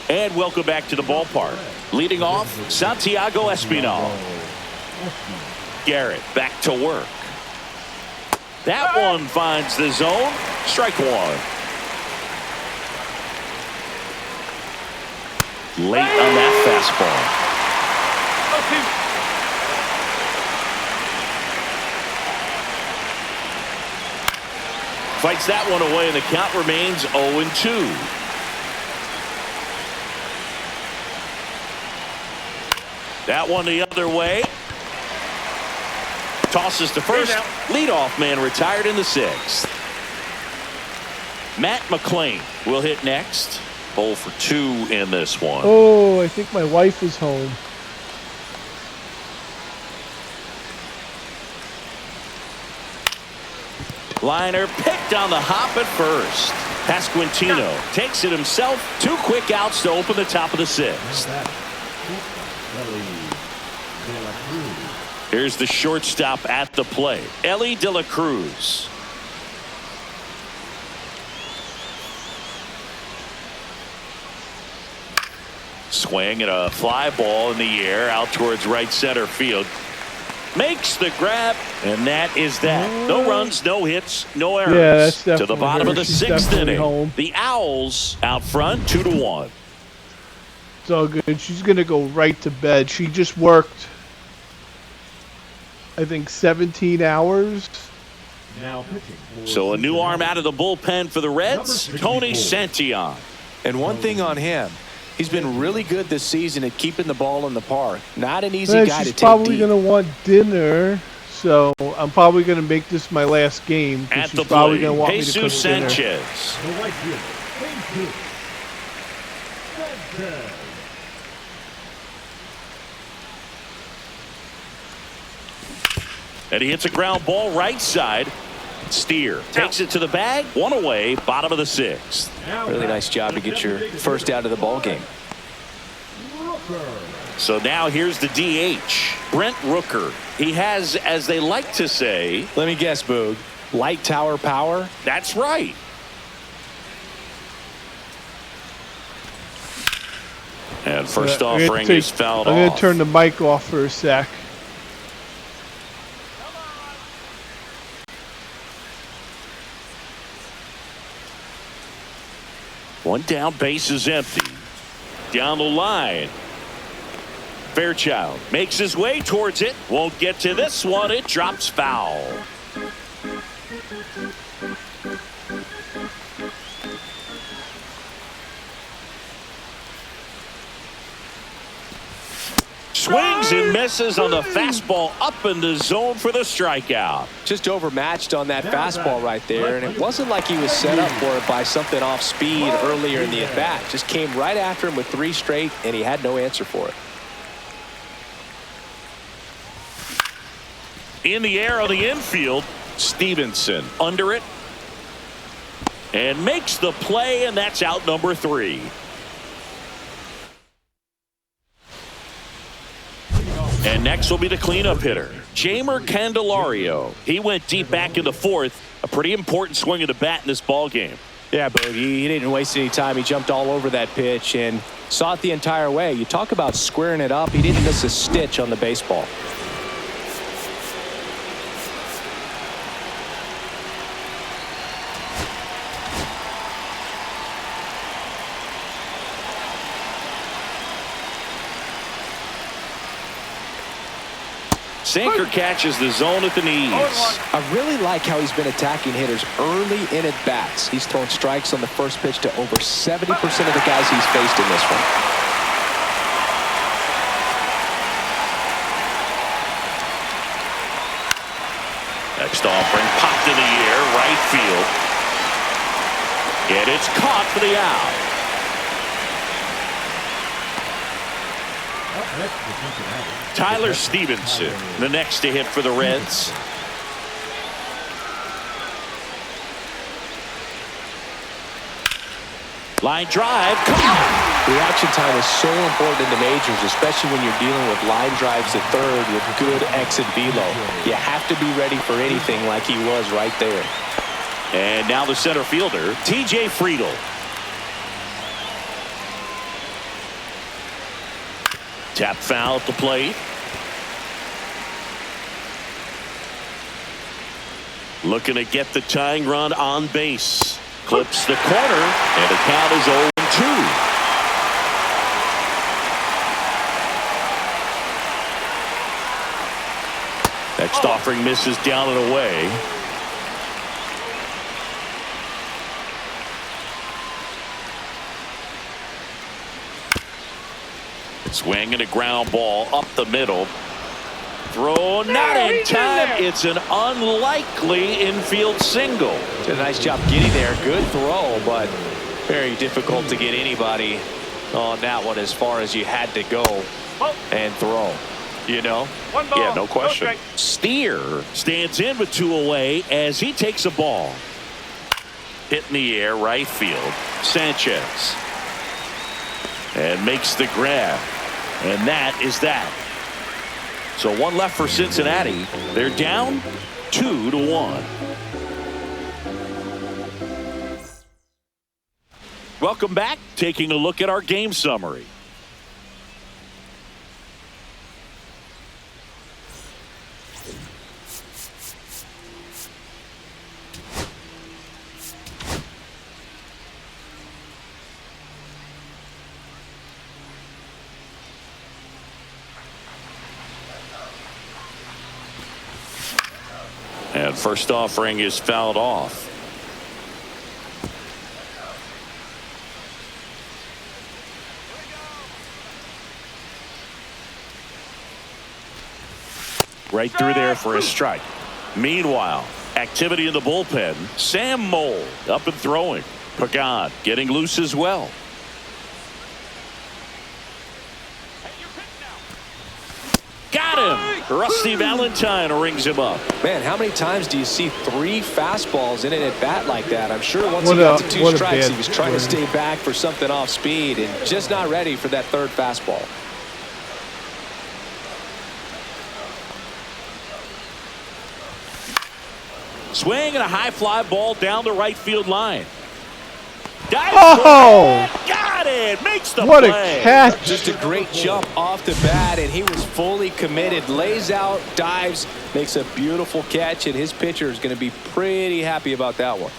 And welcome back to the ballpark. Leading off, Santiago Espinal. Garrett back to work. That one finds the zone. Strike one. Late on that fastball. Fights that one away, and the count remains 0-2. That one the other way. Tosses to first. Leadoff man retired in the sixth. Matt McClain will hit next. 0 for 2 in this one. Oh, I think my wife is home. Liner picked on the hop at first. Pasquantino takes it himself. 2 quick outs to open the top of the sixth. Here's the shortstop at the plate, Ellie De La Cruz. Swing and a fly ball in the air out towards right center field. Makes the grab, and that is that. No runs, no hits, no errors. Yeah, that's definitely to the bottom of the She's sixth inning. home. The Owls out front 2-1. It's all good. She's going to go right to bed. She just worked, I think, 17 hours. Now pitching. So a new arm out of the bullpen for the Reds, Tony Santillan. And one thing on him, he's been really good this season at keeping the ball in the park. Not an easy Well, guy to she's take probably deep. going to want dinner, so I'm probably going to make this my last game. At She's the probably plate, going to want me to cook Jesus dinner. Sanchez. The right fielder, Sanchez. And he hits a ground ball right side. Steer takes it to the bag. 1 away, bottom of the sixth. Really nice job to get your first out of the ball game. So now here's the DH, Brent Rooker. He has, as they like to say, Let me guess, Boog. Light tower power? that's right. And first offering is fouled I'm going off. to turn the mic off for a sec. One down, base is empty. Down the line. Fairchild makes his way towards it. Won't get to this one. It drops foul. Swings and misses on the fastball up in the zone for the strikeout. Just overmatched on that fastball right there, and it wasn't like he was set up for it by something off speed earlier in the at-bat. Just came right after him with 3 straight, and he had no answer for it. In the air on the infield, Stevenson under it. And makes the play, and that's out number 3. And next will be the cleanup hitter, Jeimer Candelario. He went deep back in the 4th. A pretty important swing of the bat in this ball game. Yeah, Boogie, he didn't waste any time. He jumped all over that pitch and saw it the entire way. You talk about squaring it up. He didn't miss a stitch on the baseball. Sinker catches the zone at the knees. I really like how he's been attacking hitters early in at bats. He's thrown strikes on the first pitch to over 70% of the guys he's faced in this one. Next offering popped in the air, right field. And it's caught for the out. Up next for Cincinnati, Tyler Stevenson, the next to hit for the Reds. Line drive, come on! Reaction time is so important in the majors, especially when you're dealing with line drives to third with good exit velo. You have to be ready for anything like he was right there. And now the center fielder, T.J. Friedel. Tap foul at the plate. Looking to get the tying run on base. Clips the corner, and the count is 0-2. Next offering misses down and away. Swing and a ground ball up the middle. Throw not in time. It's an unlikely infield single. Did a nice job getting there. Good throw, but very difficult to get anybody on that one as far as you had to go and throw. You know? One ball. Yeah, no question. No strike. Steer stands in with 2 away as he takes a ball. Hit in the air, right field. Sanchez. And makes the grab. And that is that. So 1 left for Cincinnati. They're down 2-1. Welcome back. Taking a look at our game summary. And first offering is fouled off. Right through there for a strike. Meanwhile, activity in the bullpen. Sam Moll up and throwing. Pagan getting loose as well. Got him. Rusty Valentine rings him up. Man, how many times do you see 3 fastballs in an at-bat like that? I'm sure once he got to 2 strikes, he was trying to stay back for something off speed and just not ready for that 3rd fastball. Swing and a high fly ball down the right field line. Oh! Got it! Makes the What play. a catch! Just a great jump off the bat, and he was fully committed. Lays out, dives, makes a beautiful catch, and his pitcher is going to be pretty happy about that one.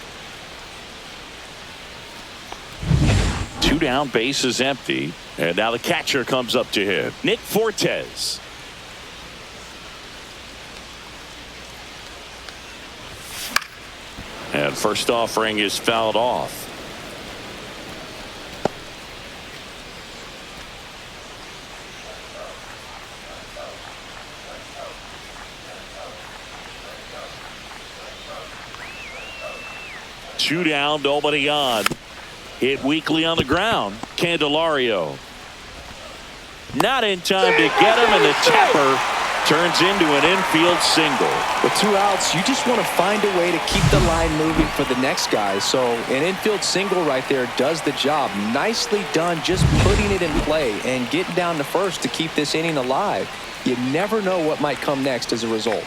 2 down, base is empty, and now the catcher comes up to hit. Nick Fortes. And first offering is fouled off. Two down, nobody on. Hit weakly on the ground. Candelario. Not in time to get him, and the tapper turns into an infield single. With 2 outs, you just want to find a way to keep the line moving for the next guy. So an infield single right there does the job. Nicely done, just putting it in play and getting down to first to keep this inning alive. You never know what might come next as a result.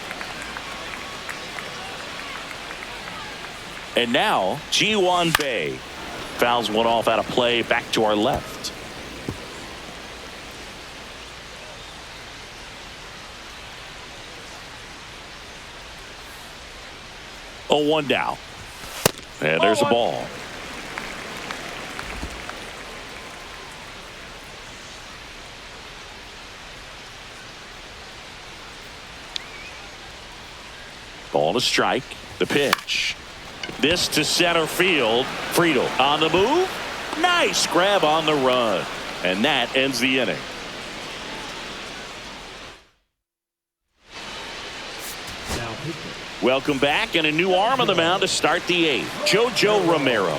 And now, Ji-Hwan Bae fouls one off out of play back to our left. Oh, 1 down. And there's a ball. Ball to strike. The pitch. This to center field. Friedel on the move. Nice grab on the run. And that ends the inning. now Welcome back, and a new arm on the mound to start the 8th. JoJo Romero.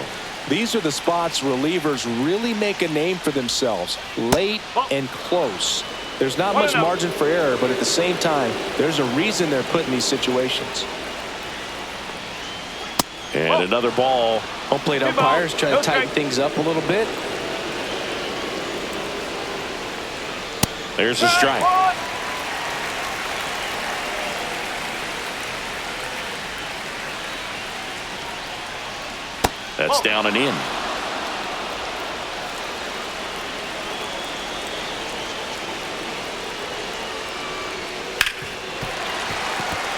These are the spots relievers really make a name for themselves. Late and close. There's not much margin for error, but at the same time, there's a reason they're put in these situations. And another ball. Home plate umpires trying to tighten things up a little bit. There's a strike. That's down and in.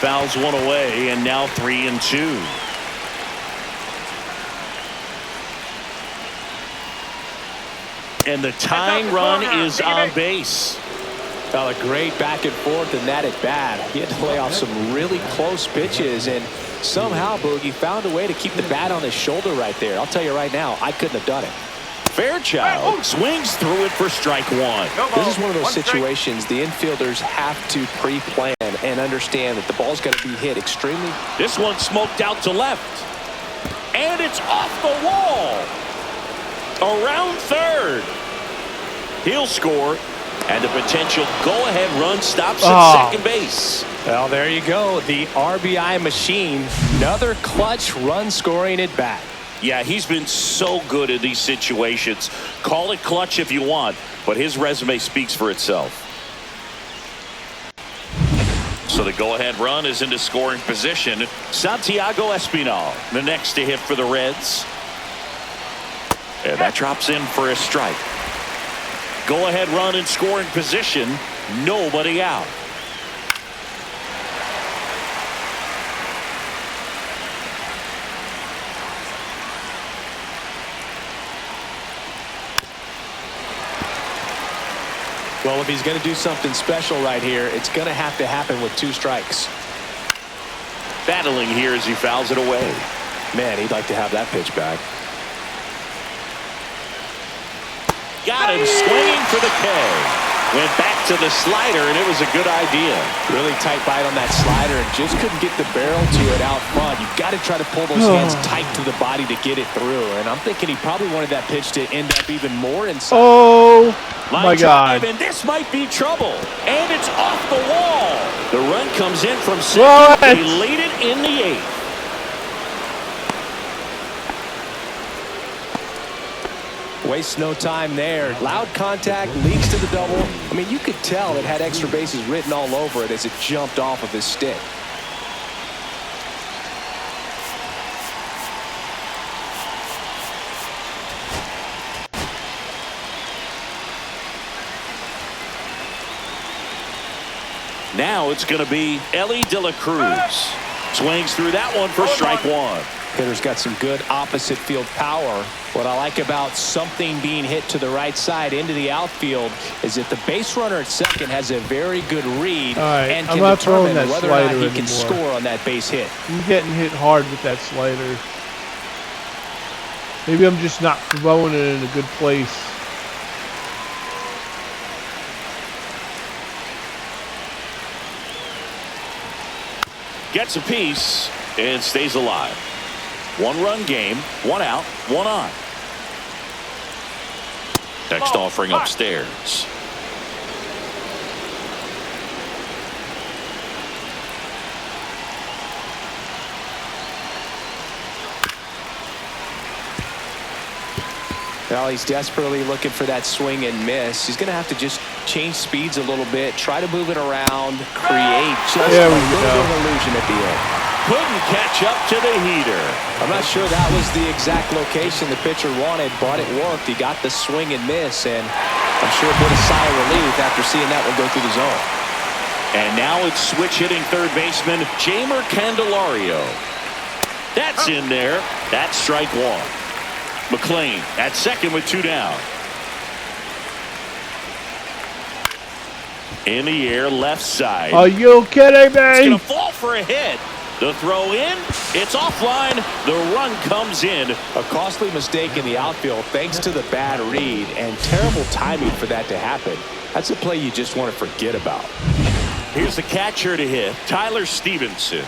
Fouls one away, and now 3-2. And the tying run is on base. Well, a great back and forth in that at bat. He had to lay off some really close pitches, and somehow Boogie found a way to keep the bat on his shoulder right there. I'll tell you right now, I couldn't have done it. Fairchild swings through it for strike 1. This is one of those situations the infielders have to pre-plan and understand that the ball's got to be hit extremely. This one smoked out to left, and it's off the wall. Around third. He'll score, and the potential go-ahead run stops at second base. Well, there you go. The RBI machine. Another clutch run-scoring at bat. Yeah, he's been so good in these situations. Call it clutch if you want, but his resume speaks for itself. So the go-ahead run is into scoring position. Santiago Espinal, the next to hit for the Reds. And that drops in for a strike. Go-ahead run in scoring position. Nobody out. Well, if he's going to do something special right here, it's going to have to happen with 2 strikes. Battling here as he fouls it away. Man, he'd like to have that pitch back. Got him swinging for the K. Went back to the slider, and it was a good idea. Really tight bite on that slider and just couldn't get the barrel to it out front. You've got to try to pull those hands tight to the body to get it through. And I'm thinking he probably wanted that pitch to end up even more inside. Oh, my God. And this might be trouble. And it's off the wall. The run comes in from second. Elated in the 8th. Waste no time there. Loud contact leads to the double. I mean, you could tell it had extra bases written all over it as it jumped off of his stick. Now it's going to be Ellie De La Cruz. Swings through that one for strike 1. Hitter's got some good opposite field power. What I like about something being hit to the right side into the outfield is that the base runner at second has a very good read and can determine whether or not he can score on that base hit. I'm getting hit hard with that slider. Maybe I'm just not throwing it in a good place. Gets a piece and stays alive. 1-run game, 1 out, 1 on. Next offering upstairs. Well, he's desperately looking for that swing and miss. He's going to have to just change speeds a little bit, try to move it around, create just a little illusion at the end. Couldn't catch up to the heater. I'm not sure that was the exact location the pitcher wanted, but it worked. He got the swing and miss, and I'm sure a bit of sigh of relief after seeing that one go through the zone. And now it's switch hitting third baseman Jamer Candelario. That's in there. That's strike 1. McLean at second with 2 down. In the air, left side. Are you kidding me? It's going to fall for a hit. The throw in, it's offline. The run comes in. A costly mistake in the outfield thanks to the bad read and terrible timing for that to happen. That's a play you just want to forget about. Here's the catcher to hit, Tyler Stevenson.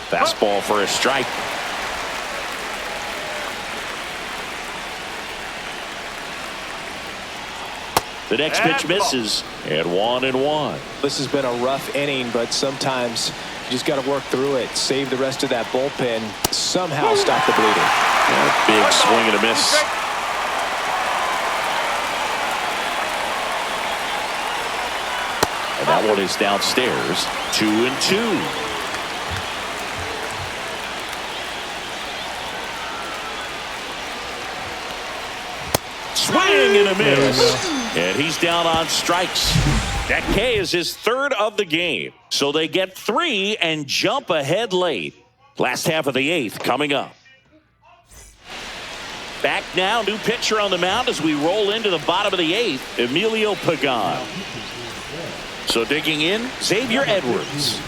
Fastball for a strike. The next pitch misses, and 1-1. This has been a rough inning, but sometimes you just got to work through it, save the rest of that bullpen, somehow stop the bleeding. Big swing and a miss. And that one is downstairs. 2-2. Swing and a miss. And he's down on strikes. That K is his third of the game. So they get 3 and jump ahead late. Last half of the 8th coming up. Back now, new pitcher on the mound as we roll into the bottom of the 8th, Emilio Pagan. So digging in, Xavier Edwards.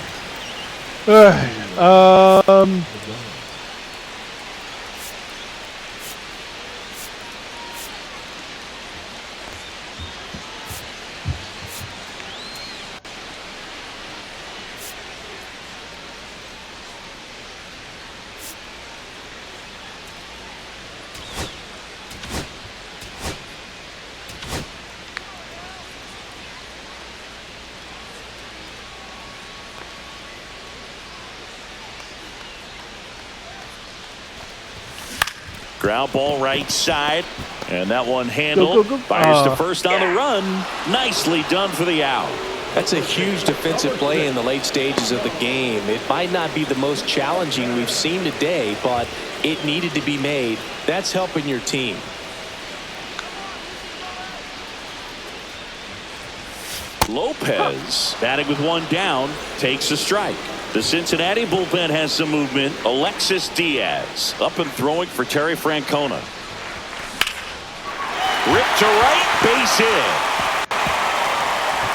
Ground ball right side, and that one handled. Fires to first on the run. Nicely done for the out. That's a huge defensive play in the late stages of the game. It might not be the most challenging we've seen today, but it needed to be made. That's helping your team. Lopez batting with one down takes a strike. The Cincinnati bullpen has some movement. Alexis Diaz up and throwing for Terry Francona. Ripped to right, base hit.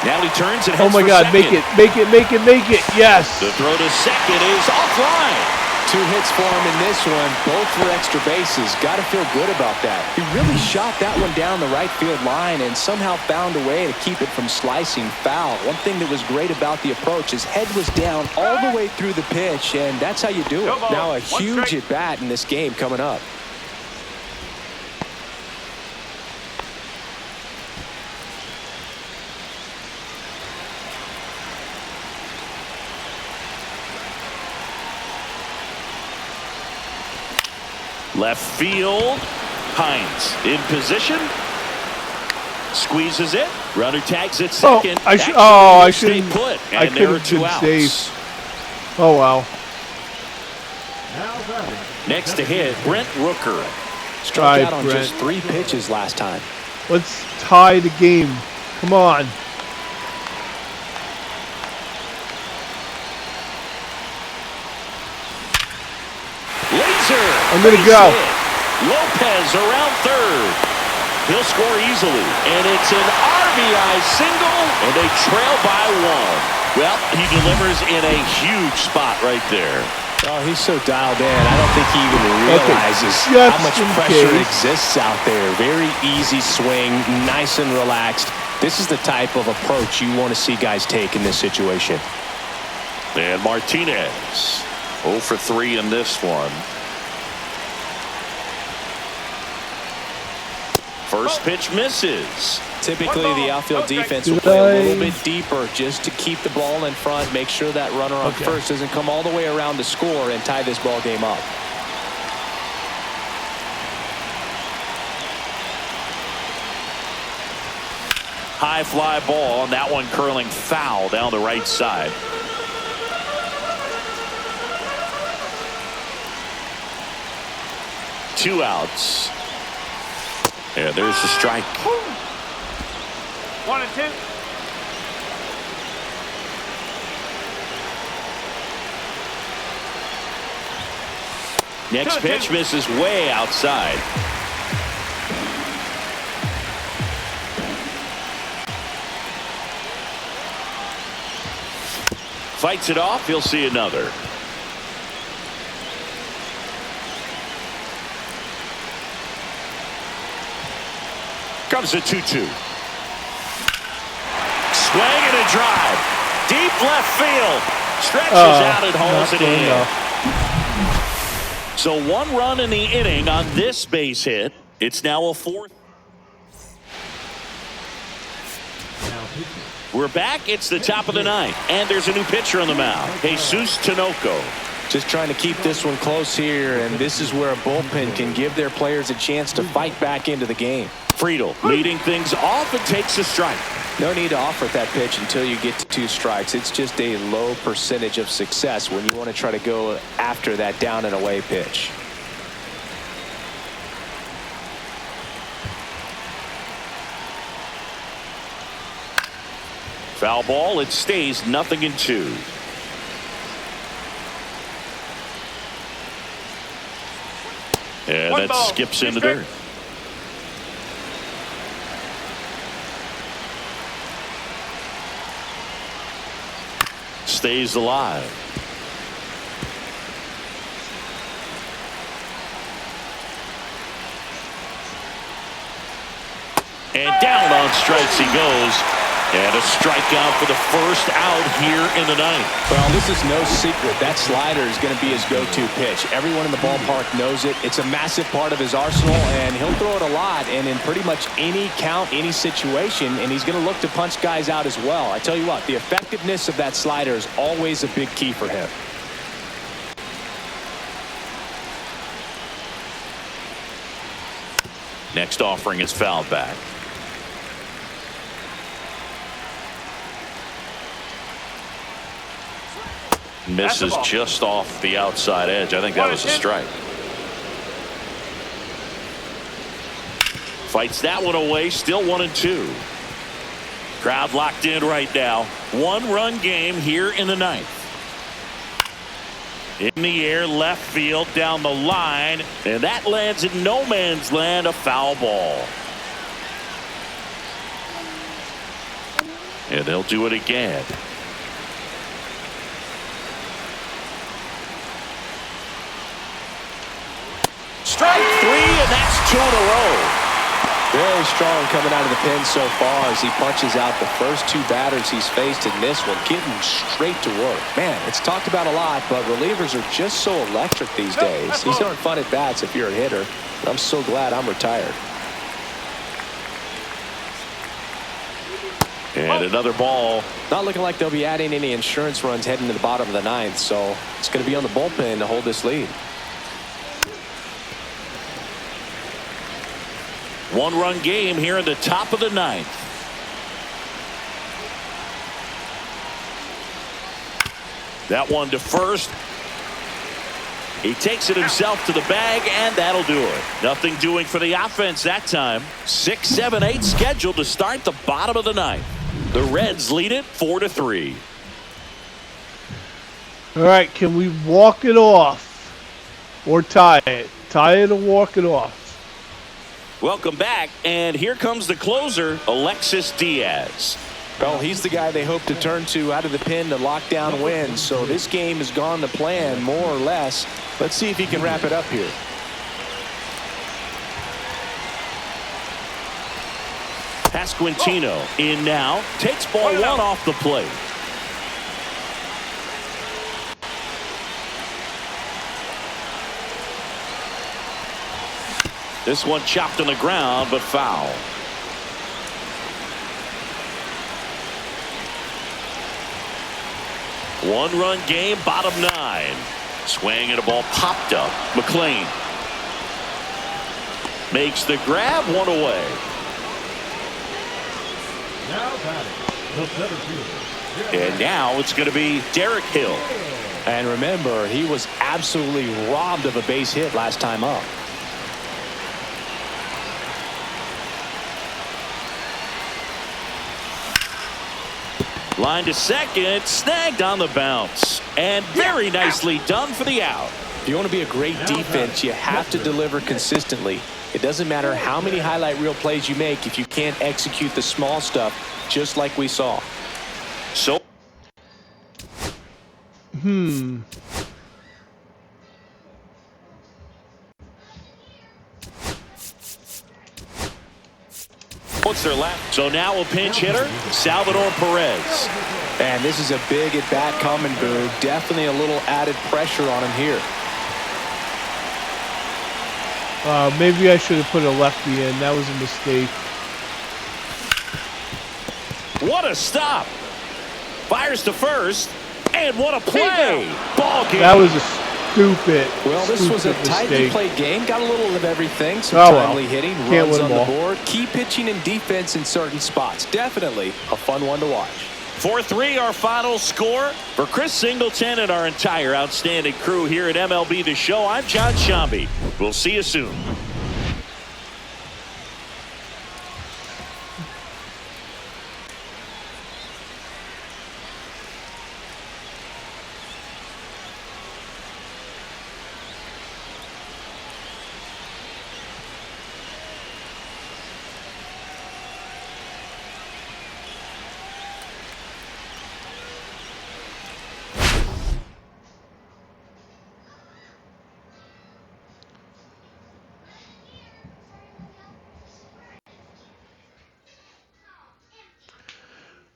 Now he turns and heads for God, second. make it, yes. The throw to second is offline. 2 hits for him in this one, both for extra bases. Got to feel good about that. He really shot that one down the right field line and somehow found a way to keep it from slicing foul. One thing that was great about the approach, his head was down all the way through the pitch, and that's how you do it. Now a huge at bat in this game coming up. Left field. Hines in position. Squeezes it. Runner tags it second. I shouldn't put. And I there could are have 2 been outs. safe. Oh wow. Next to hit, Brent Rooker. Struck out on just 3 pitches last time. Let's tie the game. Come on. Laser. I'm gonna go. Lopez around third. He'll score easily, and it's an RBI single, and they trail by 1. Well, he delivers in a huge spot right there. Oh, he's so dialed in. I don't think he even realizes how much pressure exists out there. Very easy swing, nice and relaxed. This is the type of approach you want to see guys take in this situation. And Martinez 0 for 3 in this one. First pitch misses. Typically, the outfield defense will play a little bit deeper just to keep the ball in front, make sure that runner on first doesn't come all the way around to score and tie this ball game up. High fly ball, and that one curling foul down the right side. Two outs. And there's the strike. 1 and 2. Next pitch misses way outside. Fights it off. He'll see another. Comes a 2-2. Swing and a drive. Deep left field. Stretches out and hauls it in. So 1 run in the inning on this base hit. It's now a 4th. We're back. It's the top of the 9th. And there's a new pitcher on the mound. Jesus Tinoco. Just trying to keep this one close here, and this is where a bullpen can give their players a chance to fight back into the game. Friedel leading things off and takes a strike. No need to offer that pitch until you get to 2 strikes. It's just a low percentage of success when you want to try to go after that down and away pitch. Foul ball. It stays 0-2. And that skips into dirt. Stays alive. And down on strikes he goes. And a strikeout for the first out here in the 9th. Well, this is no secret. That slider is going to be his go-to pitch. Everyone in the ballpark knows it. It's a massive part of his arsenal, and he'll throw it a lot and in pretty much any count, any situation, and he's going to look to punch guys out as well. I tell you what, the effectiveness of that slider is always a big key for him. Next offering is fouled back. Misses just off the outside edge. I think that was a strike. Fights that one away. Still 1-2. Crowd locked in right now. 1-run game here in the 9th. In the air, left field, down the line, and that lands in no man's land. A foul ball. And they'll do it again. Strike 3, and that's 2 in a row. Very strong coming out of the pen so far as he punches out the first 2 batters he's faced in this one, getting straight to work. Man, it's talked about a lot, but relievers are just so electric these days. These aren't fun at bats if you're a hitter. I'm so glad I'm retired. And another ball. Not looking like they'll be adding any insurance runs heading to the bottom of the 9th, so it's going to be on the bullpen to hold this lead. 1-run game here in the top of the 9th. That one to first. He takes it himself to the bag, and that'll do it. Nothing doing for the offense that time. 6, 7, 8 scheduled to start the bottom of the 9th. The Reds lead it 4-3. All right, can we walk it off or tie it? Tie it or walk it off? Welcome back, and here comes the closer, Alexis Diaz. Well, he's the guy they hope to turn to out of the pen to lock down wins. So this game has gone to plan, more or less. Let's see if he can wrap it up here. Pasquantino in now. Takes ball 1 off the plate. This one chopped on the ground, but foul. One-run game, bottom 9. Swing and a ball popped up. McLean makes the grab, 1 away. Now batting, the center fielder. And now it's going to be Derek Hill. And remember, he was absolutely robbed of a base hit last time up. Line to second, snagged on the bounce, and very nicely done for the out. If you want to be a great defense, you have to deliver consistently. It doesn't matter how many highlight reel plays you make if you can't execute the small stuff, just like we saw. So are left. So now a pinch hitter, Salvador Perez. And this is a big at-bat coming, Boo. Definitely a little added pressure on him here. Maybe I should have put a lefty in. That was a mistake. What a stop. Fires to first. And what a play. Ball game. That was a stupid. Well, this was a tightly mistake. played game. Got a little of everything. Some timely hitting, Can't runs win on them the all. board, key pitching and defense in certain spots. Definitely a fun one to watch. 4-3 our final score. For Chris Singleton and our entire outstanding crew here at MLB The Show, I'm John Shambi. We'll see you soon.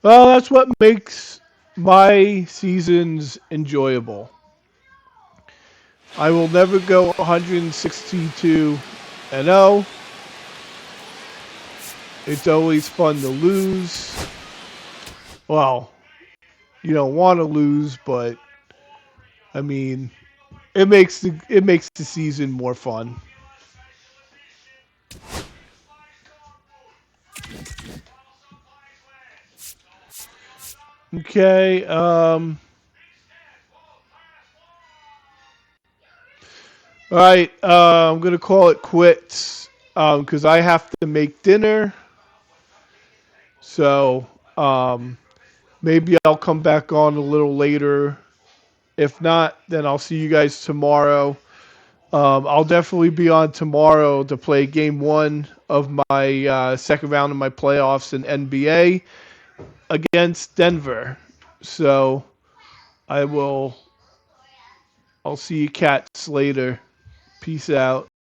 Well, that's what makes my seasons enjoyable. I will never go 162-0. It's always fun to lose. Well, you don't want to lose, but I mean, it makes the season more fun. Okay. All right. I'm gonna call it quits because I have to make dinner. So maybe I'll come back on a little later. If not, then I'll see you guys tomorrow. I'll definitely be on tomorrow to play Game 1 of my second round of my playoffs in NBA against Denver. So I'll see you cats later. Peace out.